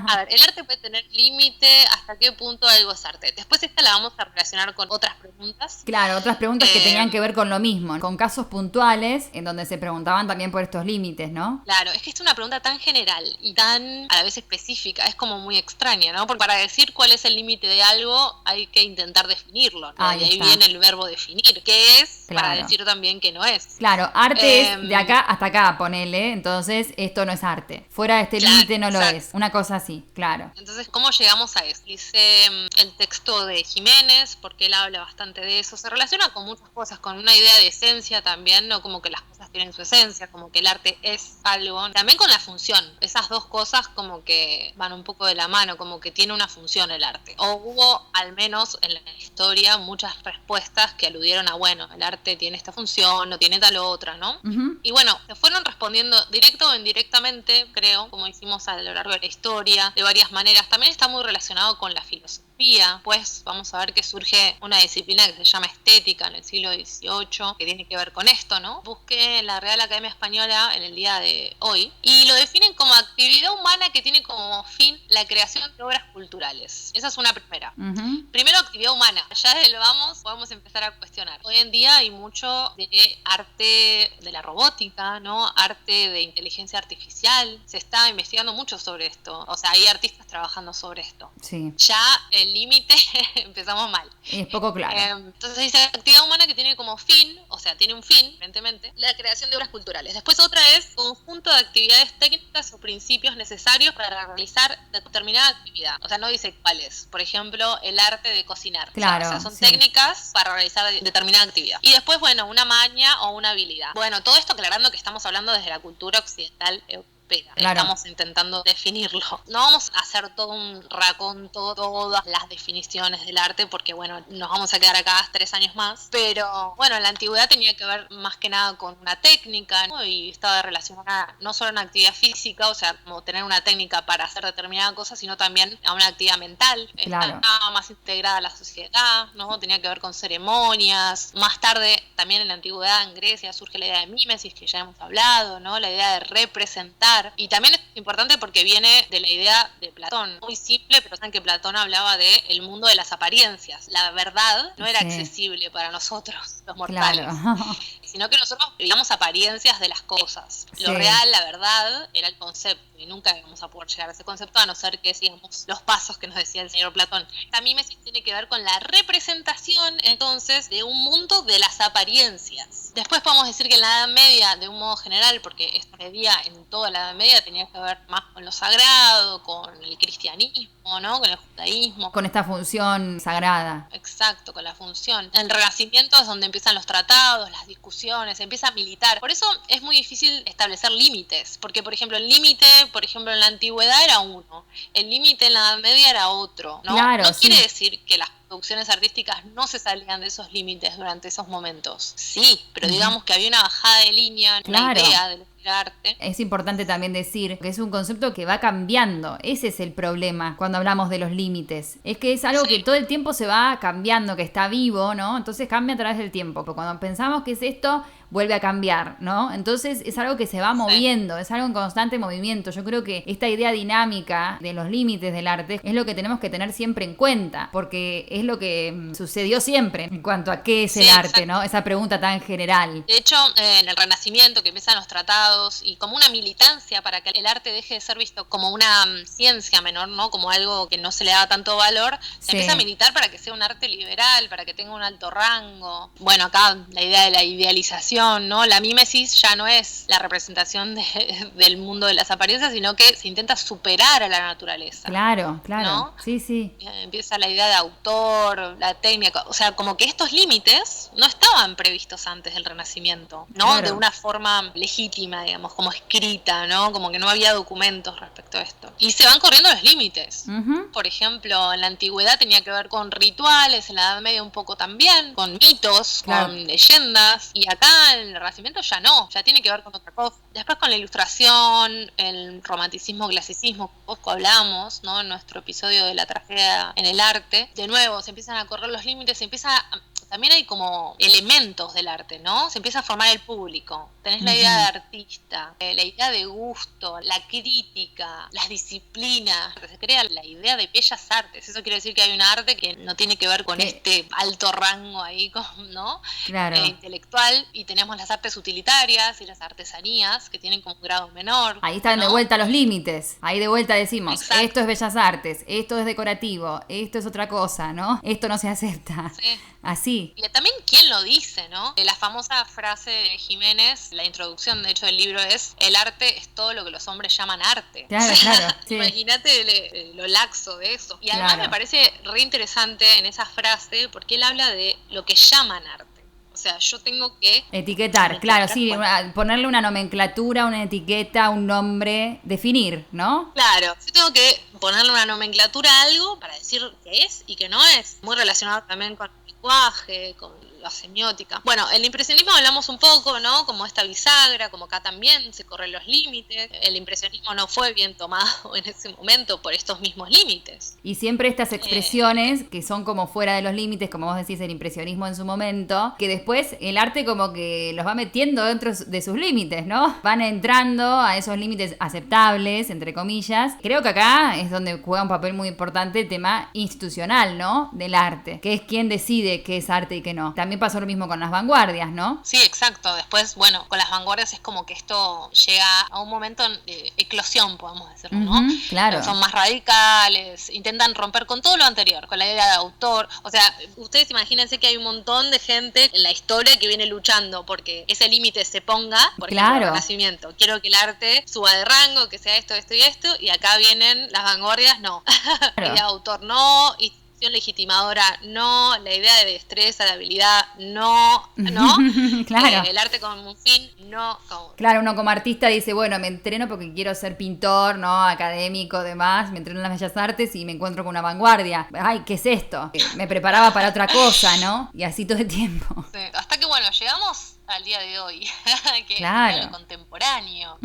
A ver, ¿el arte puede tener límite? ¿Hasta qué punto algo es arte? Después esta la vamos a relacionar con otras preguntas. Claro, otras preguntas que tenían que ver con lo mismo, con casos puntuales en donde se preguntaban también por estos límites, ¿no? Claro, es que es una pregunta tan general y tan a la vez específica, es como muy extraña, ¿no? Porque para decir cuál es el límite de algo hay que intentar definirlo, ¿no? Y ahí viene el verbo definir, que es para decir también que no es. Claro, arte es de acá hasta acá, ponele, entonces esto no es arte. Fuera de este límite no lo es, una cosa así, claro. Entonces, ¿cómo llegamos a eso? Dice el texto de Jiménez, porque él habla bastante de eso, se relaciona con muchas cosas, con una idea de esencia también, no como que las cosas tienen su esencia, como que el arte es algo, también con la función, esas dos cosas como que van un poco de la mano, como que tiene una función el arte. O hubo, al menos en la historia, muchas respuestas que aludieron a, bueno, el arte tiene esta función, no tiene tal otra, ¿no? Y bueno, se fueron respondiendo directo o indirectamente, creo, como hicimos a lo largo de la historia, de varias maneras. También está muy relacionado con la filosofía, pues vamos a ver que surge una disciplina que se llama estética en el siglo XVIII, que tiene que ver con esto, ¿no? Busqué en la Real Academia Española en el día de hoy, y lo definen como actividad humana que tiene como fin la creación de obras culturales. Esa es una primera. Primero, actividad humana. Ya desde el vamos podemos empezar a cuestionar. Hoy en día hay mucho de arte de la robótica, ¿no? Arte de inteligencia artificial. Se está investigando mucho sobre esto. O sea, hay artistas trabajando sobre esto. Sí. Ya el límite empezamos mal. Es poco claro. Entonces dice actividad humana que tiene como fin, o sea, tiene un fin, evidentemente, la creación de obras culturales. Después otra es conjunto de actividades técnicas o principios necesarios para realizar determinada actividad. O sea, no dice cuáles. Por ejemplo, el arte de cocinar. Claro. O sea, son técnicas para realizar determinada actividad. Y después, bueno, una maña o una habilidad. Bueno, todo esto aclarando que estamos hablando desde la cultura occidental europea. Claro. Estamos intentando definirlo. No vamos a hacer todo un raconto, todas las definiciones del arte, porque bueno, nos vamos a quedar acá 3 años más. Pero bueno, en la antigüedad tenía que ver más que nada con una técnica, ¿no? Y estaba relacionada no solo a una actividad física, o sea, como tener una técnica para hacer determinada cosa, sino también a una actividad mental. Claro. Estaba más integrada a la sociedad, ¿no? Tenía que ver con ceremonias. Más tarde, también en la antigüedad, en Grecia, surge la idea de mímesis, que ya hemos hablado, ¿no? La idea de representar. Y también es importante porque viene de la idea de Platón, muy simple, pero saben que Platón hablaba de el mundo de las apariencias. La verdad no era accesible para nosotros, los mortales, sino que nosotros vivíamos apariencias de las cosas. Lo real, la verdad, era el concepto, y nunca íbamos a poder llegar a ese concepto a no ser que sigamos los pasos que nos decía el señor Platón. Esta mímesis tiene que ver con la representación, entonces, de un mundo de las apariencias. Después podemos decir que en la Edad Media, de un modo general, porque esto medía en toda la Edad Media, tenía que ver más con lo sagrado, con el cristianismo, ¿no? Con el judaísmo. Con esta función sagrada. Exacto, con la función. En el Renacimiento es donde empiezan los tratados, las discusiones, empieza a militar. Por eso es muy difícil establecer límites, porque por ejemplo el límite, por ejemplo en la antigüedad era uno, el límite en la Edad Media era otro, ¿no? Claro, no quiere decir que las producciones artísticas no se salían de esos límites durante esos momentos. Sí, pero digamos que había una bajada de línea, una idea de lo que era arte. Es importante también decir que es un concepto que va cambiando. Ese es el problema cuando hablamos de los límites. Es que es algo que todo el tiempo se va cambiando, que está vivo, ¿no? Entonces cambia a través del tiempo. Pero cuando pensamos que es esto, vuelve a cambiar, ¿no? Entonces es algo que se va moviendo, es algo en constante movimiento. Yo creo que esta idea dinámica de los límites del arte es lo que tenemos que tener siempre en cuenta, porque es lo que sucedió siempre en cuanto a qué es el arte, ¿no? Esa pregunta tan general. De hecho, en el Renacimiento, que empiezan los tratados y como una militancia para que el arte deje de ser visto como una ciencia menor, ¿no? Como algo que no se le da tanto valor, se empieza a militar para que sea un arte liberal, para que tenga un alto rango. Bueno, acá la idea de la idealización mimetización, ¿no? La mímesis ya no es la representación del mundo de las apariencias, sino que se intenta superar a la naturaleza. Claro, ¿no? Sí. Empieza la idea de autor, la técnica, o sea, como que estos límites no estaban previstos antes del Renacimiento, ¿no? Claro. De una forma legítima, digamos, como escrita, ¿no? Como que no había documentos respecto a esto. Y se van corriendo los límites. Uh-huh. Por ejemplo, en la antigüedad tenía que ver con rituales, en la Edad Media un poco también, con mitos, claro, con leyendas, y acá en el Renacimiento ya no, ya tiene que ver con otra cosa. Después con la Ilustración, el romanticismo, clasicismo, poco hablamos, ¿no? En nuestro episodio de la tragedia en el arte, de nuevo se empiezan a correr los límites, también hay como elementos del arte, ¿no? Se empieza a formar el público. Tenés la idea de artista, la idea de gusto, la crítica, las disciplinas. Se crea la idea de bellas artes. Eso quiere decir que hay un arte que no tiene que ver con este alto rango ahí, ¿no? Claro. Intelectual. Y tenemos las artes utilitarias y las artesanías que tienen como un grado menor. Ahí están, ¿no? De vuelta los límites. Ahí de vuelta decimos, exacto, esto es bellas artes, esto es decorativo, esto es otra cosa, ¿no? Esto no se acepta. Sí. Así. Y también quién lo dice, ¿no? La famosa frase de Jiménez, la introducción de hecho del libro es: el arte es todo lo que los hombres llaman arte. Claro, o sea, claro. Sí. Imagínate lo laxo de eso. Y además me parece re interesante en esa frase porque él habla de lo que llaman arte. O sea, yo tengo que etiquetar, claro, sí, ponerle una nomenclatura, una etiqueta, un nombre, definir, ¿no? Claro, yo tengo que ponerle una nomenclatura a algo para decir qué es y qué no es. Muy relacionado también con el lenguaje, con la semiótica. Bueno, el impresionismo hablamos un poco, ¿no? Como esta bisagra, como acá también se corren los límites. El impresionismo no fue bien tomado en ese momento por estos mismos límites. Y siempre estas expresiones que son como fuera de los límites, como vos decís, el impresionismo en su momento, que después el arte como que los va metiendo dentro de sus límites, ¿no? Van entrando a esos límites aceptables, entre comillas. Creo que acá es donde juega un papel muy importante el tema institucional, ¿no? Del arte, que es quien decide qué es arte y qué no. También pasó lo mismo con las vanguardias, ¿no? Sí, exacto. Después, bueno, con las vanguardias es como que esto llega a un momento de eclosión, podemos decirlo, ¿no? Claro. Son más radicales, intentan romper con todo lo anterior, con la idea de autor. O sea, ustedes imagínense que hay un montón de gente en la historia que viene luchando porque ese límite se ponga, por ejemplo, el Renacimiento. Quiero que el arte suba de rango, que sea esto, y esto, y acá vienen las vanguardias, no. Claro. La idea de autor, no. Legitimadora, no. La idea de destreza, de habilidad, no. Claro. El arte como un fin, no. Claro, uno como artista dice, bueno, me entreno porque quiero ser pintor, ¿no? Académico, demás, me entreno en las bellas artes y me encuentro con una vanguardia. Ay, ¿qué es esto? Me preparaba para otra cosa, ¿no? Y así todo el tiempo. Sí. Hasta que, bueno, llegamos al día de hoy, que claro, es lo contemporáneo.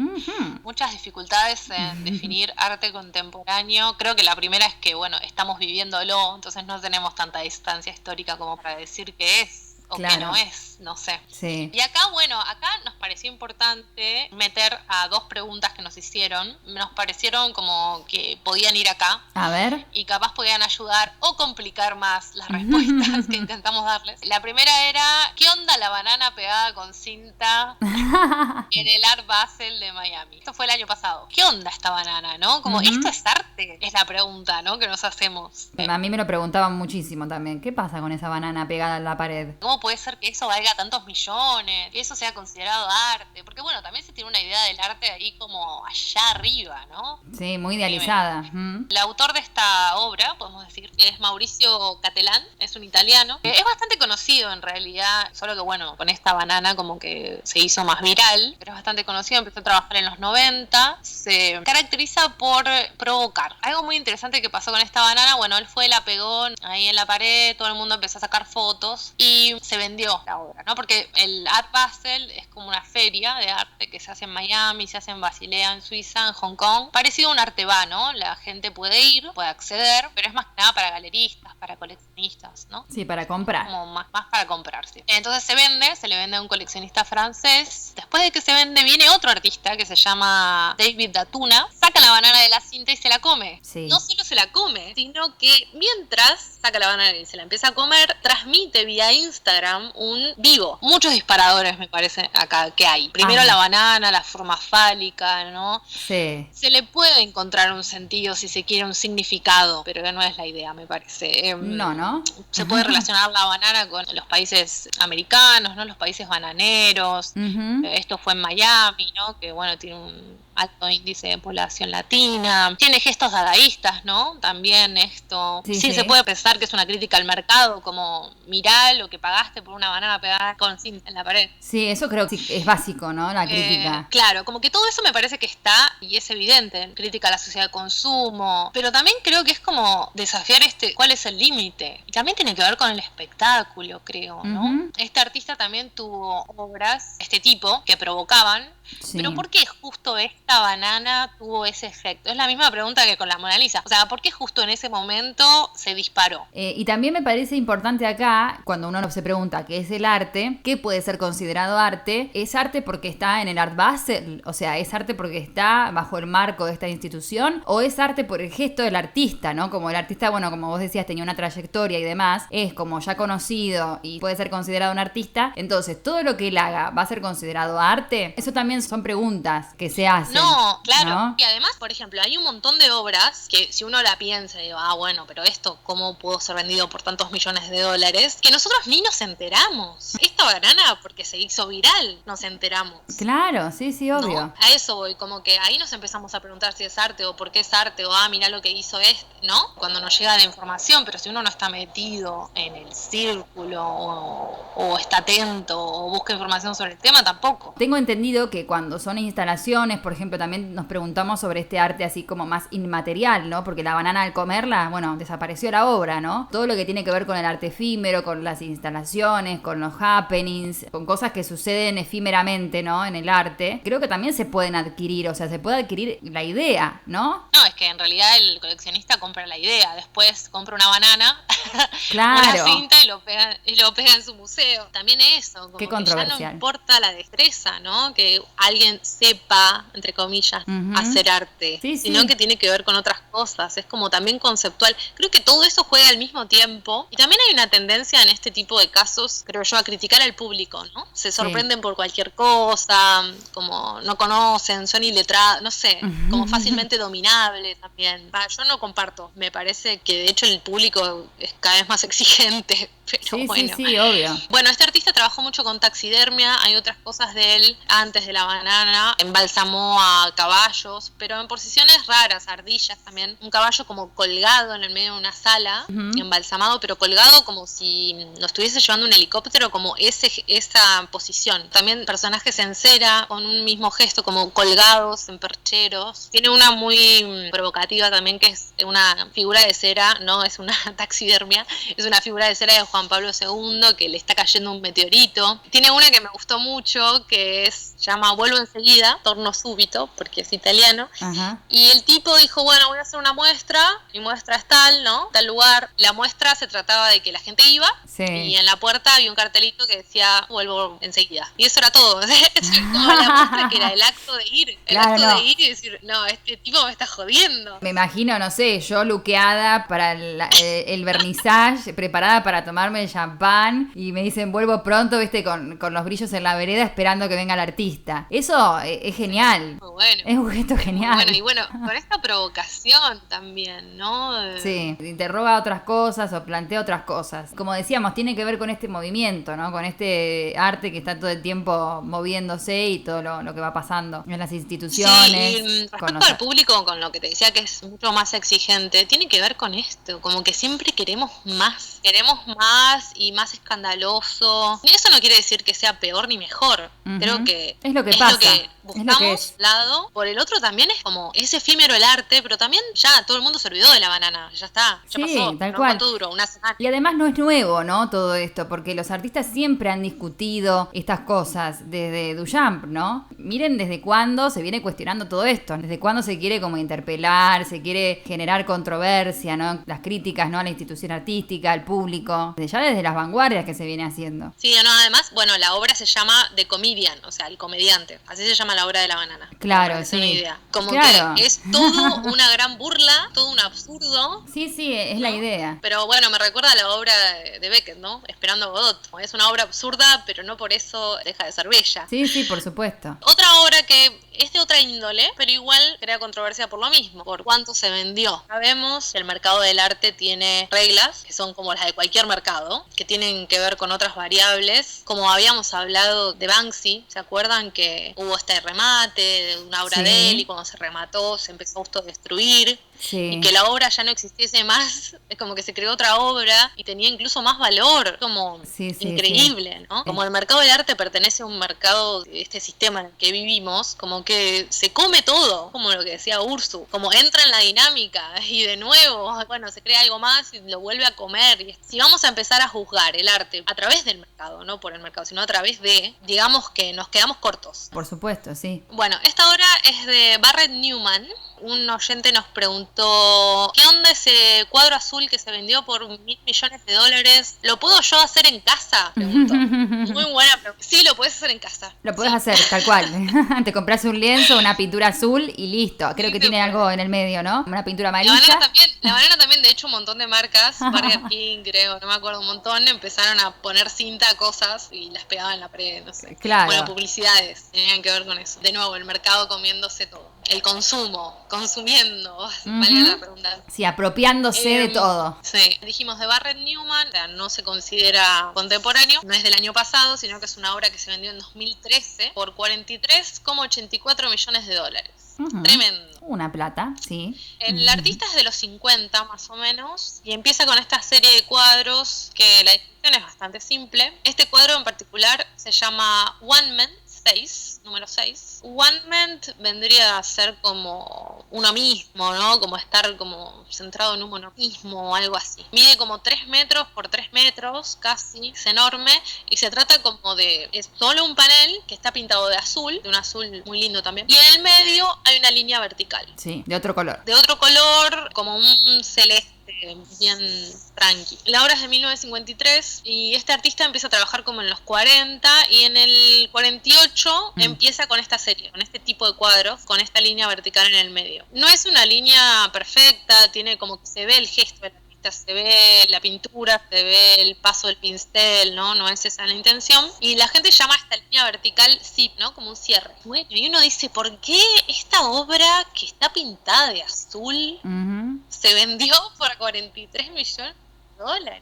Muchas dificultades en definir arte contemporáneo. Creo que la primera es que, bueno, estamos viviéndolo, entonces no tenemos tanta distancia histórica como para decir qué es o qué no es, no sé. Sí. Y acá, bueno, acá nos pareció importante meter a dos preguntas que nos hicieron. Nos parecieron como que podían ir acá. A ver. Y capaz podían ayudar o complicar más las respuestas que intentamos darles. La primera era, ¿qué onda la banana pegada con cinta en el Art Basel de Miami? Esto fue el año pasado. ¿Qué onda esta banana, no? Como, ¿esto es arte? Es la pregunta, ¿no? Que nos hacemos. A mí me lo preguntaban muchísimo también. ¿Qué pasa con esa banana pegada en la pared? ¿Cómo puede ser que eso valga tantos millones? Que eso sea considerado arte. Porque, bueno, también se tiene una idea del arte ahí como allá arriba, ¿no? Sí, muy idealizada. El autor de esta obra, podemos decir, es Mauricio Cattelan, es un italiano. Es bastante conocido en realidad, solo que, bueno, con esta banana como que se hizo más viral, pero es bastante conocido, empezó a trabajar en los 90, se caracteriza por provocar. Algo muy interesante que pasó con esta banana, bueno, él fue, la pegó ahí en la pared, todo el mundo empezó a sacar fotos y se vendió la obra, ¿no? Porque el Art Basel es como una feria de arte que se hace en Miami, se hace en Basilea, en Suiza, en Hong Kong. Parecido a un Arteba, ¿no? La gente puede ir, puede acceder, pero es más que nada para galeristas, para coleccionistas, ¿no? Sí, para comprar. Como más para comprar, sí. Entonces se le vende a un coleccionista francés. Después de que se vende, viene otro artista que se llama David Datuna, saca la banana de la cinta y se la come. Sí. No solo se la come, sino que mientras saca la banana y se la empieza a comer, transmite vía Instagram un vivo. Muchos disparadores me parece acá que hay. Primero la banana, la forma fálica, ¿no? Sí. Se le puede encontrar un sentido, si se quiere, un significado, pero no es la idea, me parece. No. Se puede relacionar la banana con los países americanos, ¿no? Los países bananeros. Esto fue en Miami, ¿no? Que bueno, tiene un alto índice de población latina. Tiene gestos dadaístas, ¿no? También esto. Sí, se puede pensar que es una crítica al mercado, como mirá lo que pagaste por una banana pegada con cinta en la pared. Sí, eso creo que es básico, ¿no? La crítica. Claro, como que todo eso me parece que está y es evidente. Crítica a la sociedad de consumo. Pero también creo que es como desafiar cuál es el límite. Y también tiene que ver con el espectáculo, creo, ¿no? Este artista también tuvo obras, este tipo, que provocaban. Sí. Pero ¿por qué justo esta banana tuvo ese efecto? Es la misma pregunta que con la Mona Lisa. O sea, ¿por qué justo en ese momento se disparó? Y también me parece importante acá, cuando uno se pregunta qué es el arte, ¿qué puede ser considerado arte? ¿Es arte porque está en el Art Basel? O sea, ¿es arte porque está bajo el marco de esta institución? ¿O es arte por el gesto del artista, ¿no? Como el artista, bueno, como vos decías, tenía una trayectoria y demás, es como ya conocido y puede ser considerado un artista. Entonces, ¿todo lo que él haga va a ser considerado arte? Eso también son preguntas que se hacen. No, claro. ¿No? Y además, por ejemplo, hay un montón de obras que si uno la piensa y digo, bueno, pero esto, ¿cómo pudo ser vendido por tantos millones de dólares? Que nosotros ni nos enteramos. Esta banana, porque se hizo viral, nos enteramos. Claro, sí, obvio. ¿No? A eso voy, como que ahí nos empezamos a preguntar si es arte o por qué es arte, o mirá lo que hizo ¿no? Cuando nos llega la información, pero si uno no está metido en el círculo o está atento o busca información sobre el tema, tampoco. Tengo entendido que cuando son instalaciones, por ejemplo, también nos preguntamos sobre este arte así como más inmaterial, ¿no? Porque la banana al comerla, bueno, desapareció la obra, ¿no? Todo lo que tiene que ver con el arte efímero, con las instalaciones, con los happenings, con cosas que suceden efímeramente, ¿no? En el arte, creo que también se pueden adquirir, o sea, se puede adquirir la idea, ¿no? No, es que en realidad el coleccionista compra la idea, después compra una banana, claro, una cinta y lo pega en su museo. También eso, como qué que controversial. Ya no importa la destreza, ¿no? Que alguien sepa, entre comillas, hacer arte, sino que tiene que ver con otras cosas, es como también conceptual. Creo que todo eso juega al mismo tiempo y también hay una tendencia en este tipo de casos, creo yo, a criticar al público, ¿no? Se sorprenden por cualquier cosa, como no conocen, son iletrados, no sé, como fácilmente dominable también. Yo no comparto, me parece que de hecho el público es cada vez más exigente, pero bueno. Sí, obvio. Bueno, este artista trabajó mucho con taxidermia, hay otras cosas de él antes de la banana, embalsamó a caballos, pero en posiciones raras, ardillas también, un caballo como colgado en el medio de una sala, embalsamado, pero colgado como si lo estuviese llevando un helicóptero, como esa posición. También personajes en cera, con un mismo gesto, como colgados en percheros. Tiene una muy provocativa también, que es una figura de cera, no es una taxidermia, es una figura de cera de Juan Pablo II, que le está cayendo un meteorito. Tiene una que me gustó mucho, que se llama Vuelvo enseguida, torno súbito, porque es italiano. Y el tipo dijo, bueno, voy a hacer una muestra, mi muestra es tal, ¿no? Tal lugar. La muestra se trataba de que la gente iba, y en la puerta había un cartelito que decía, vuelvo enseguida. Y eso era todo. Como la muestra, que era el acto de ir. De ir y decir, no, este tipo me está jodiendo. Me imagino, no sé, yo luqueada para el vernissage, preparada para tomarme el champán, y me dicen, vuelvo pronto, viste, con los brillos en la vereda, esperando que venga el artista. Eso es genial. Muy bueno. Es un gesto genial. Bueno, y bueno, con esta provocación también, ¿no? Sí, interroga otras cosas o plantea otras cosas. Como decíamos, tiene que ver con este movimiento, ¿no? Con este arte que está todo el tiempo moviéndose y todo lo que va pasando en las instituciones. Sí, y respecto al público, con lo que te decía que es mucho más exigente, tiene que ver con esto, como que siempre queremos más y más escandaloso. Y eso no quiere decir que sea peor ni mejor. Creo que es lo que pasa. Lo que buscamos, lado. Por el otro también es como, es efímero el arte, pero también ya todo el mundo se olvidó de la banana, ya está, ya pasó. Tal cual. ¿Cuánto duró? Una semana. Y además no es nuevo, ¿no? Todo esto, porque los artistas siempre han discutido estas cosas desde Duchamp, ¿no? Miren desde cuándo se viene cuestionando todo esto, desde cuándo se quiere como interpelar, se quiere generar controversia, ¿no? Las críticas, ¿no? A la institución artística, al público, ya desde las vanguardias que se viene haciendo. Sí, no, además, bueno, la obra se llama The Comedian, o sea, el comediante, así se llama la obra de la banana. Claro, sí. Una idea. Como que es todo una gran burla, todo un absurdo. Sí, es la idea. Pero bueno, me recuerda a la obra de Beckett, ¿no? Esperando a Godot. Es una obra absurda, pero no por eso deja de ser bella. Sí, por supuesto. Otra obra que es de otra índole, pero igual crea controversia por lo mismo, por cuánto se vendió. Sabemos que el mercado del arte tiene reglas, que son como las de cualquier mercado, que tienen que ver con otras variables, como habíamos hablado de Banksy, ¿se acuerdan que hubo este remate de una obra de él y cuando se remató se empezó a autodestruir? Sí. Y que la obra ya no existiese más, es como que se creó otra obra y tenía incluso más valor, como increíble, ¿no? Como el mercado del arte pertenece a un mercado de este sistema en el que vivimos, como que se come todo, como lo que decía Ursu, como entra en la dinámica y de nuevo, bueno, se crea algo más y lo vuelve a comer. Y si vamos a empezar a juzgar el arte a través del mercado, no por el mercado, sino a través de, digamos que nos quedamos cortos. Por supuesto, sí. Bueno, esta obra es de Barrett Newman. Un oyente nos preguntó, ¿qué onda ese cuadro azul que se vendió por $1.000 millones? ¿Lo puedo yo hacer en casa? Preguntó. Muy buena pregunta. Sí, lo puedes hacer en casa. Lo puedes hacer, tal cual. Te compras un lienzo, una pintura azul y listo. Creo que tiene algo en el medio, ¿no? Una pintura amarilla. La banana también, de hecho, un montón de marcas, Burger King, creo, no me acuerdo, un montón, empezaron a poner cinta a cosas y las pegaban en la pared, no sé. Claro. Bueno, publicidades tenían que ver con eso. De nuevo, el mercado comiéndose todo. El consumo, consumiendo, vale la redundancia. Sí, apropiándose de todo. Sí, dijimos de Barrett Newman, o sea, no se considera contemporáneo, no es del año pasado, sino que es una obra que se vendió en 2013 por $43,84 millones. Tremendo. Una plata, sí. El artista es de los 50 más o menos y empieza con esta serie de cuadros que la descripción es bastante simple. Este cuadro en particular se llama One Man 6, número 6. One Man vendría a ser como uno mismo, ¿no? Como estar como centrado en uno mismo o algo así. Mide como 3 metros por 3 metros, casi, es enorme, y se trata como de, es solo un panel que está pintado de azul, de un azul muy lindo también, y en el medio hay una línea vertical. Sí, de otro color. De otro color, como un celeste bien tranqui. La obra es de 1953 y este artista empieza a trabajar como en los 40 y en el 48 empieza con esta serie, con este tipo de cuadros, con esta línea vertical en el medio. No es una línea perfecta, tiene como que se ve el gesto del artista, se ve la pintura, se ve el paso del pincel, ¿no? No es esa la intención. Y la gente llama a esta línea vertical zip, ¿no? Como un cierre. Bueno, y uno dice, ¿por qué esta obra que está pintada de azul se vendió por $43 millones?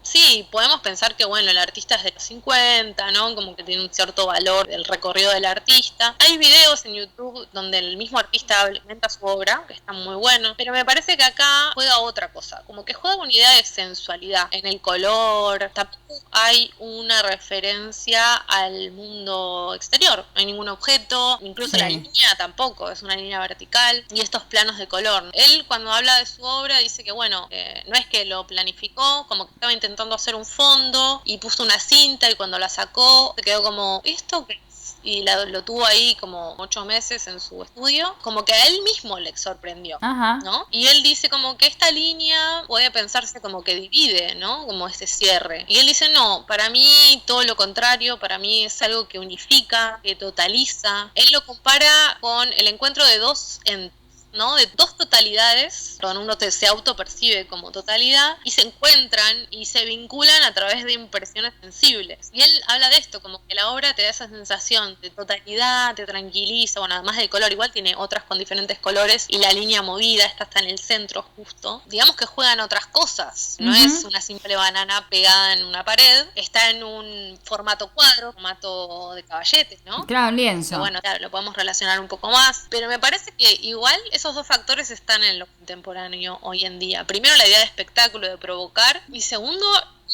Sí, podemos pensar que bueno, el artista es de los 50, ¿no? Como que tiene un cierto valor el recorrido del artista. Hay videos en YouTube donde el mismo artista comenta su obra, que están muy buenos, pero me parece que acá juega otra cosa, como que juega una idea de sensualidad en el color. Tampoco hay una referencia al mundo exterior, no hay ningún objeto, incluso la línea tampoco, es una línea vertical, y estos planos de color. Él cuando habla de su obra dice que bueno, no es que lo planificó, como que estaba intentando hacer un fondo y puso una cinta y cuando la sacó se quedó como, ¿esto qué es? Y lo tuvo ahí como 8 meses en su estudio, como que a él mismo le sorprendió, ¿no? Y él dice como que esta línea puede pensarse como que divide, ¿no? Como este cierre. Y él dice, no, para mí todo lo contrario, para mí es algo que unifica, que totaliza. Él lo compara con el encuentro de dos entes, ¿no? De dos totalidades, donde uno se autopercibe como totalidad y se encuentran y se vinculan a través de impresiones sensibles. Y él habla de esto, como que la obra te da esa sensación de totalidad, te tranquiliza, bueno, además del color, igual tiene otras con diferentes colores y la línea movida, esta está en el centro justo. Digamos que juegan otras cosas, no es una simple banana pegada en una pared, está en un formato cuadro, formato de caballetes, ¿no? Claro, un lienzo. Que bueno, claro, lo podemos relacionar un poco más, pero me parece que igual esos dos factores están en lo contemporáneo hoy en día. Primero, la idea de espectáculo, de provocar, y segundo,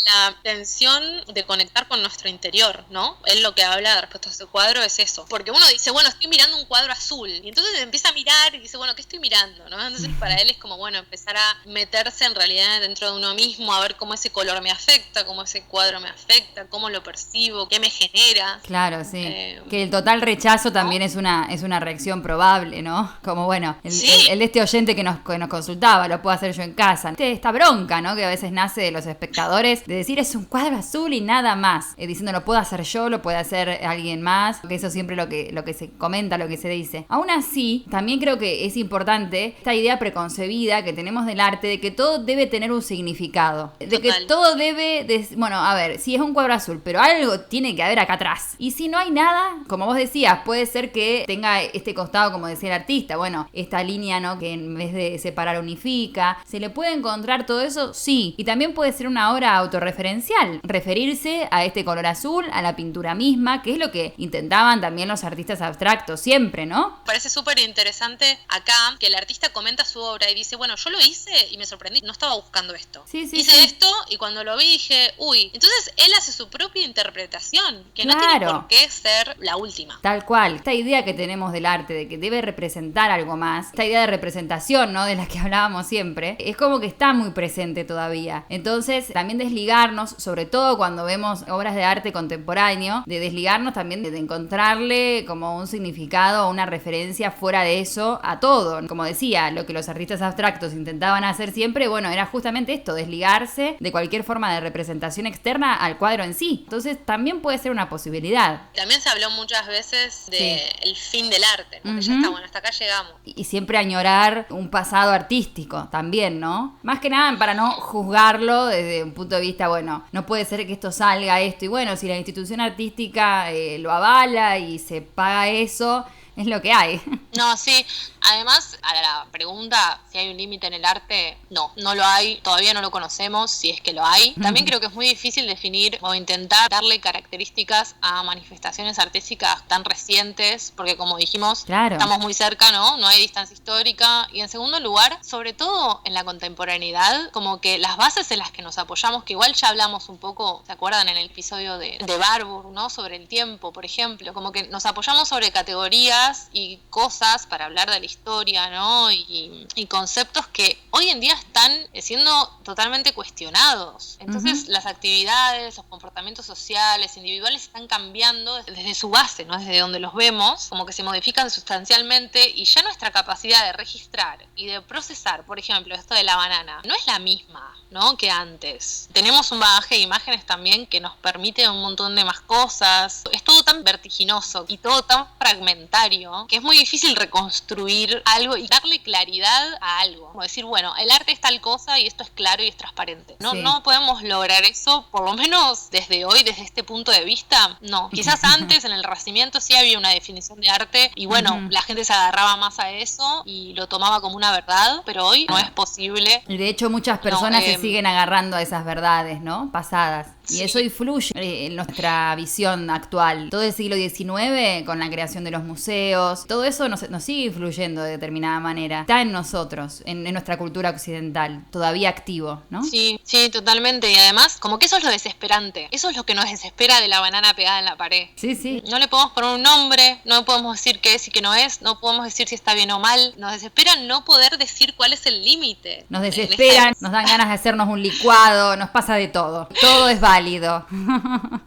la intención de conectar con nuestro interior, ¿no? Él lo que habla respecto a ese cuadro es eso. Porque uno dice, bueno, estoy mirando un cuadro azul. Y entonces empieza a mirar y dice, bueno, ¿qué estoy mirando? ¿No? Entonces para él es como, bueno, empezar a meterse en realidad dentro de uno mismo, a ver cómo ese color me afecta, cómo ese cuadro me afecta, cómo lo percibo, qué me genera. Claro, sí. Que el total rechazo también es una reacción probable, ¿no? Como, bueno, el de este oyente que nos consultaba, lo puedo hacer yo en casa. Esta bronca, ¿no? Que a veces nace de los espectadores, de de decir es un cuadro azul y nada más, diciendo lo puedo hacer yo, lo puede hacer alguien más, que eso siempre lo que se comenta, lo que se dice. Aún así, también creo que es importante esta idea preconcebida que tenemos del arte de que todo debe tener un significado, de que todo debe, bueno, a ver, si es un cuadro azul, pero algo tiene que haber acá atrás. Y si no hay nada, como vos decías, puede ser que tenga este costado, como decía el artista, bueno, esta línea, ¿no? Que en vez de separar unifica. ¿Se le puede encontrar todo eso? Sí. Y también puede ser una obra autorreferencial, referirse a este color azul, a la pintura misma, que es lo que intentaban también los artistas abstractos siempre, ¿no? Parece súper interesante acá que el artista comenta su obra y dice, bueno, yo lo hice y me sorprendí, no estaba buscando esto. Hice esto y cuando lo vi dije, uy, entonces él hace su propia interpretación, que no tiene por qué ser la última. Tal cual. Esta idea que tenemos del arte, de que debe representar algo más, esta idea de representación, ¿no? De la que hablábamos siempre, es como que está muy presente todavía. Entonces, también desligarnos, sobre todo cuando vemos obras de arte contemporáneo, de desligarnos también de encontrarle como un significado o una referencia fuera de eso a todo. Como decía, lo que los artistas abstractos intentaban hacer siempre, bueno, era justamente esto, desligarse de cualquier forma de representación externa al cuadro en sí. Entonces, también puede ser una posibilidad. También se habló muchas veces del fin del arte, ¿no? Que ya está, bueno, hasta acá llegamos. Y siempre añorar un pasado artístico también, ¿no? Más que nada para no juzgarlo desde un punto de vista, bueno, no puede ser que esto salga esto, y bueno, si la institución artística lo avala y se paga eso, es lo que hay. No, sí. Además, a la pregunta si hay un límite en el arte, no lo hay, todavía no lo conocemos, si es que lo hay. También creo que es muy difícil definir o intentar darle características a manifestaciones artísticas tan recientes, porque como dijimos, estamos muy cerca, ¿no? No hay distancia histórica. Y en segundo lugar, sobre todo en la contemporaneidad, como que las bases en las que nos apoyamos, que igual ya hablamos un poco, ¿se acuerdan? En el episodio de Barbour, ¿no? Sobre el tiempo, por ejemplo, como que nos apoyamos sobre categorías y cosas para hablar de la historia, ¿no? Y conceptos que hoy en día están siendo totalmente cuestionados. Entonces, las actividades, los comportamientos sociales, individuales están cambiando desde su base, ¿no? Desde donde los vemos, como que se modifican sustancialmente y ya nuestra capacidad de registrar y de procesar, por ejemplo, esto de la banana, no es la misma, ¿no? Que antes. Tenemos un bagaje de imágenes también que nos permite un montón de más cosas. Es todo tan vertiginoso y todo tan fragmentario que es muy difícil reconstruir algo y darle claridad a algo. Como decir, bueno, el arte es tal cosa y esto es claro y es transparente. No podemos lograr eso, por lo menos desde hoy, desde este punto de vista, no. Quizás antes, en el Renacimiento, sí había una definición de arte y bueno, la gente se agarraba más a eso y lo tomaba como una verdad, pero hoy no es posible. De hecho, muchas personas se siguen agarrando a esas verdades, ¿no? Pasadas. Y eso influye en nuestra visión actual. Todo el siglo XIX, con la creación de los museos, todo eso nos sigue influyendo de determinada manera. Está en nosotros, en nuestra cultura occidental, todavía activo, ¿no? Sí, totalmente. Y además, como que eso es lo desesperante. Eso es lo que nos desespera de la banana pegada en la pared. Sí. No le podemos poner un nombre, no podemos decir qué es y qué no es, no podemos decir si está bien o mal. Nos desespera no poder decir cuál es el límite. Nos desesperan, nos dan ganas de hacernos un licuado, nos pasa de todo. Todo es válido.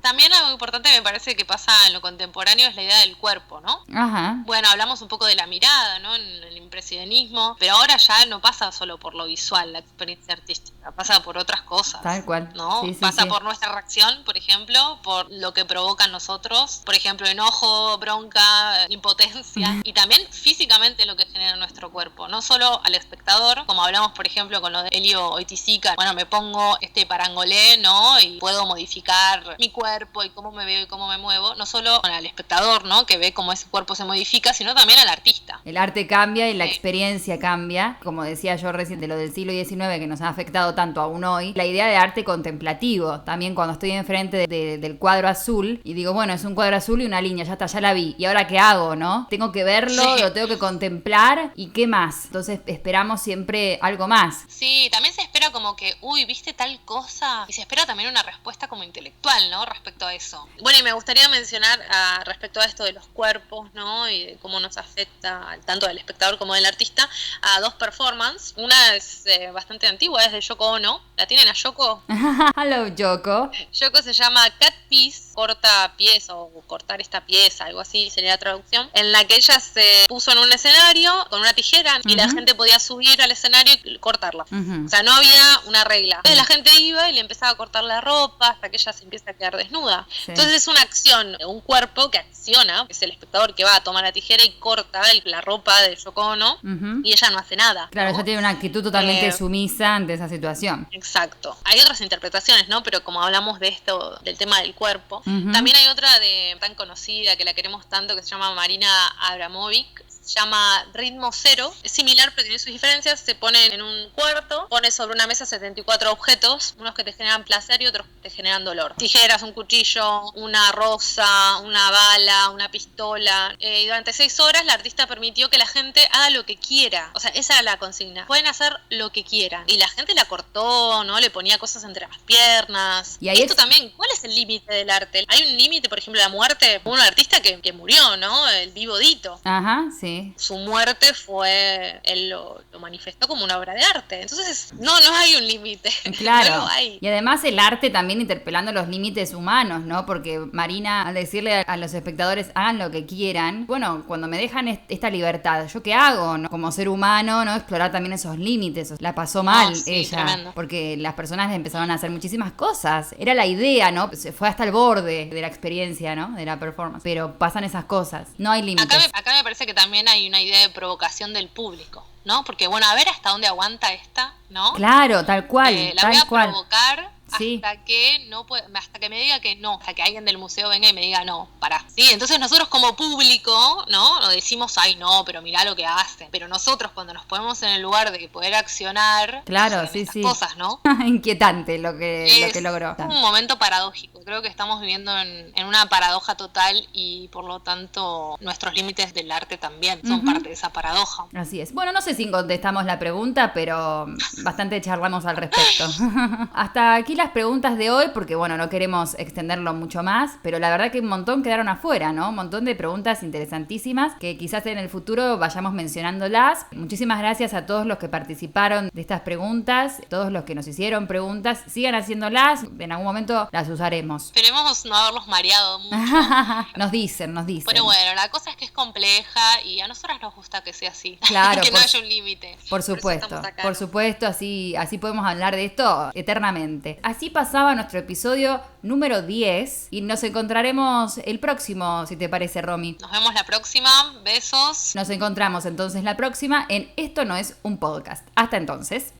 También algo importante me parece que pasa en lo contemporáneo es la idea del cuerpo, ¿no? Ajá. Bueno, hablamos un poco de la mirada, ¿no? En el impresionismo, pero ahora ya no pasa solo por lo visual la experiencia artística, pasa por otras cosas. Tal cual. ¿No? Pasa por nuestra reacción, por ejemplo, por lo que provoca en nosotros, por ejemplo, enojo, bronca, impotencia, y también físicamente lo que genera en nuestro cuerpo, no solo al espectador, como hablamos, por ejemplo, con lo de Elio Oiticica, bueno, me pongo este parangolé, ¿no? Y puedo modificar mi cuerpo y cómo me veo y cómo me muevo, no solo al espectador, ¿no? Que ve cómo ese cuerpo se modifica, sino también al artista. El arte cambia y la experiencia cambia, como decía yo recién de lo del siglo XIX que nos ha afectado tanto aún hoy, la idea de arte contemplativo, también cuando estoy enfrente del cuadro azul y digo, bueno, es un cuadro azul y una línea, ya está, ya la vi, ¿y ahora qué hago, no? Tengo que verlo, lo tengo que contemplar, ¿y qué más? Entonces esperamos siempre algo más. Sí, también se espera como que, uy, ¿viste tal cosa? Y se espera también una respuesta como intelectual, ¿no? Respecto a eso. Bueno, y me gustaría mencionar respecto a esto de los cuerpos, ¿no? Y de cómo nos afecta tanto del espectador como del artista, a dos performances. Una es bastante antigua, es de Yoko Yoko Ono. ¿La tienen a Yoko? Hello, Yoko. Yoko se llama Cut Piece, corta pieza o cortar esta pieza, algo así sería la traducción, en la que ella se puso en un escenario con una tijera y la gente podía subir al escenario y cortarla. O sea, no había una regla. Entonces la gente iba y le empezaba a cortar la ropa hasta que ella se empieza a quedar desnuda. Sí. Entonces es una acción, un cuerpo que acciona, es el espectador que va a tomar la tijera y corta la ropa de Yoko Ono y ella no hace nada. Claro, ¿no? ella tiene una actitud totalmente sumisa ante esa situación. Exacto. Hay otras interpretaciones, ¿no? Pero como hablamos de esto, del tema del cuerpo, también hay otra tan conocida que la queremos tanto que se llama Marina Abramovic. Se llama Ritmo Cero, es similar pero tiene sus diferencias. Se ponen en un cuarto, pones sobre una mesa 74 objetos, unos que te generan placer y otros que te generan dolor. Tijeras, un cuchillo, una rosa, una bala, una pistola. Y durante 6 horas la artista permitió que la gente haga lo que quiera. O sea, esa era la consigna. Pueden hacer lo que quieran. Y la gente la cortó, ¿no? Le ponía cosas entre las piernas. Y ahí esto también, ¿cuál es el límite del arte? Hay un límite, por ejemplo, la muerte. Hubo un artista que murió, ¿no? El Vivo Dito. Ajá, sí. Su muerte él lo manifestó como una obra de arte. Entonces, no hay un límite. Claro. No lo hay. Y además el arte también interpelando los límites humanos, ¿no? Porque Marina, al decirle a los espectadores, hagan lo que quieran, bueno, cuando me dejan esta libertad, ¿yo qué hago? ¿No? Como ser humano, ¿no? Explorar también esos límites. La pasó mal ella. Tremendo. Porque las personas empezaron a hacer muchísimas cosas. Era la idea, ¿no? Se fue hasta el borde de la experiencia, ¿no? De la performance. Pero pasan esas cosas. No hay límites. Acá me parece que también hay una idea de provocación del público, ¿no? Porque, bueno, a ver hasta dónde aguanta esta, ¿no? Claro, tal cual. La voy a provocar sí. hasta que me diga que no, hasta que alguien del museo venga y me diga no, pará. Sí, entonces nosotros como público, ¿no? Nos decimos, ay no, pero mirá lo que hacen. Pero nosotros cuando nos ponemos en el lugar de poder accionar, claro, sí. cosas, ¿no? Inquietante lo que logró. Es un momento paradójico. Creo que estamos viviendo en una paradoja total y por lo tanto nuestros límites del arte también son parte de esa paradoja. Así es. Bueno, no sé si contestamos la pregunta, pero bastante charlamos al respecto. Hasta aquí las preguntas de hoy, porque bueno, no queremos extenderlo mucho más, pero la verdad que un montón quedaron afuera, ¿no? Un montón de preguntas interesantísimas que quizás en el futuro vayamos mencionándolas. Muchísimas gracias a todos los que participaron de estas preguntas, todos los que nos hicieron preguntas. Sigan haciéndolas, en algún momento las usaremos. Esperemos no haberlos mareado mucho. Nos dicen. Pero bueno, la cosa es que es compleja y a nosotras nos gusta que sea así. Claro. Que no haya un límite. Por supuesto, así podemos hablar de esto eternamente. Así pasaba nuestro episodio número 10 y nos encontraremos el próximo, si te parece, Romy. Nos vemos la próxima. Besos. Nos encontramos entonces la próxima en Esto no es un podcast. Hasta entonces.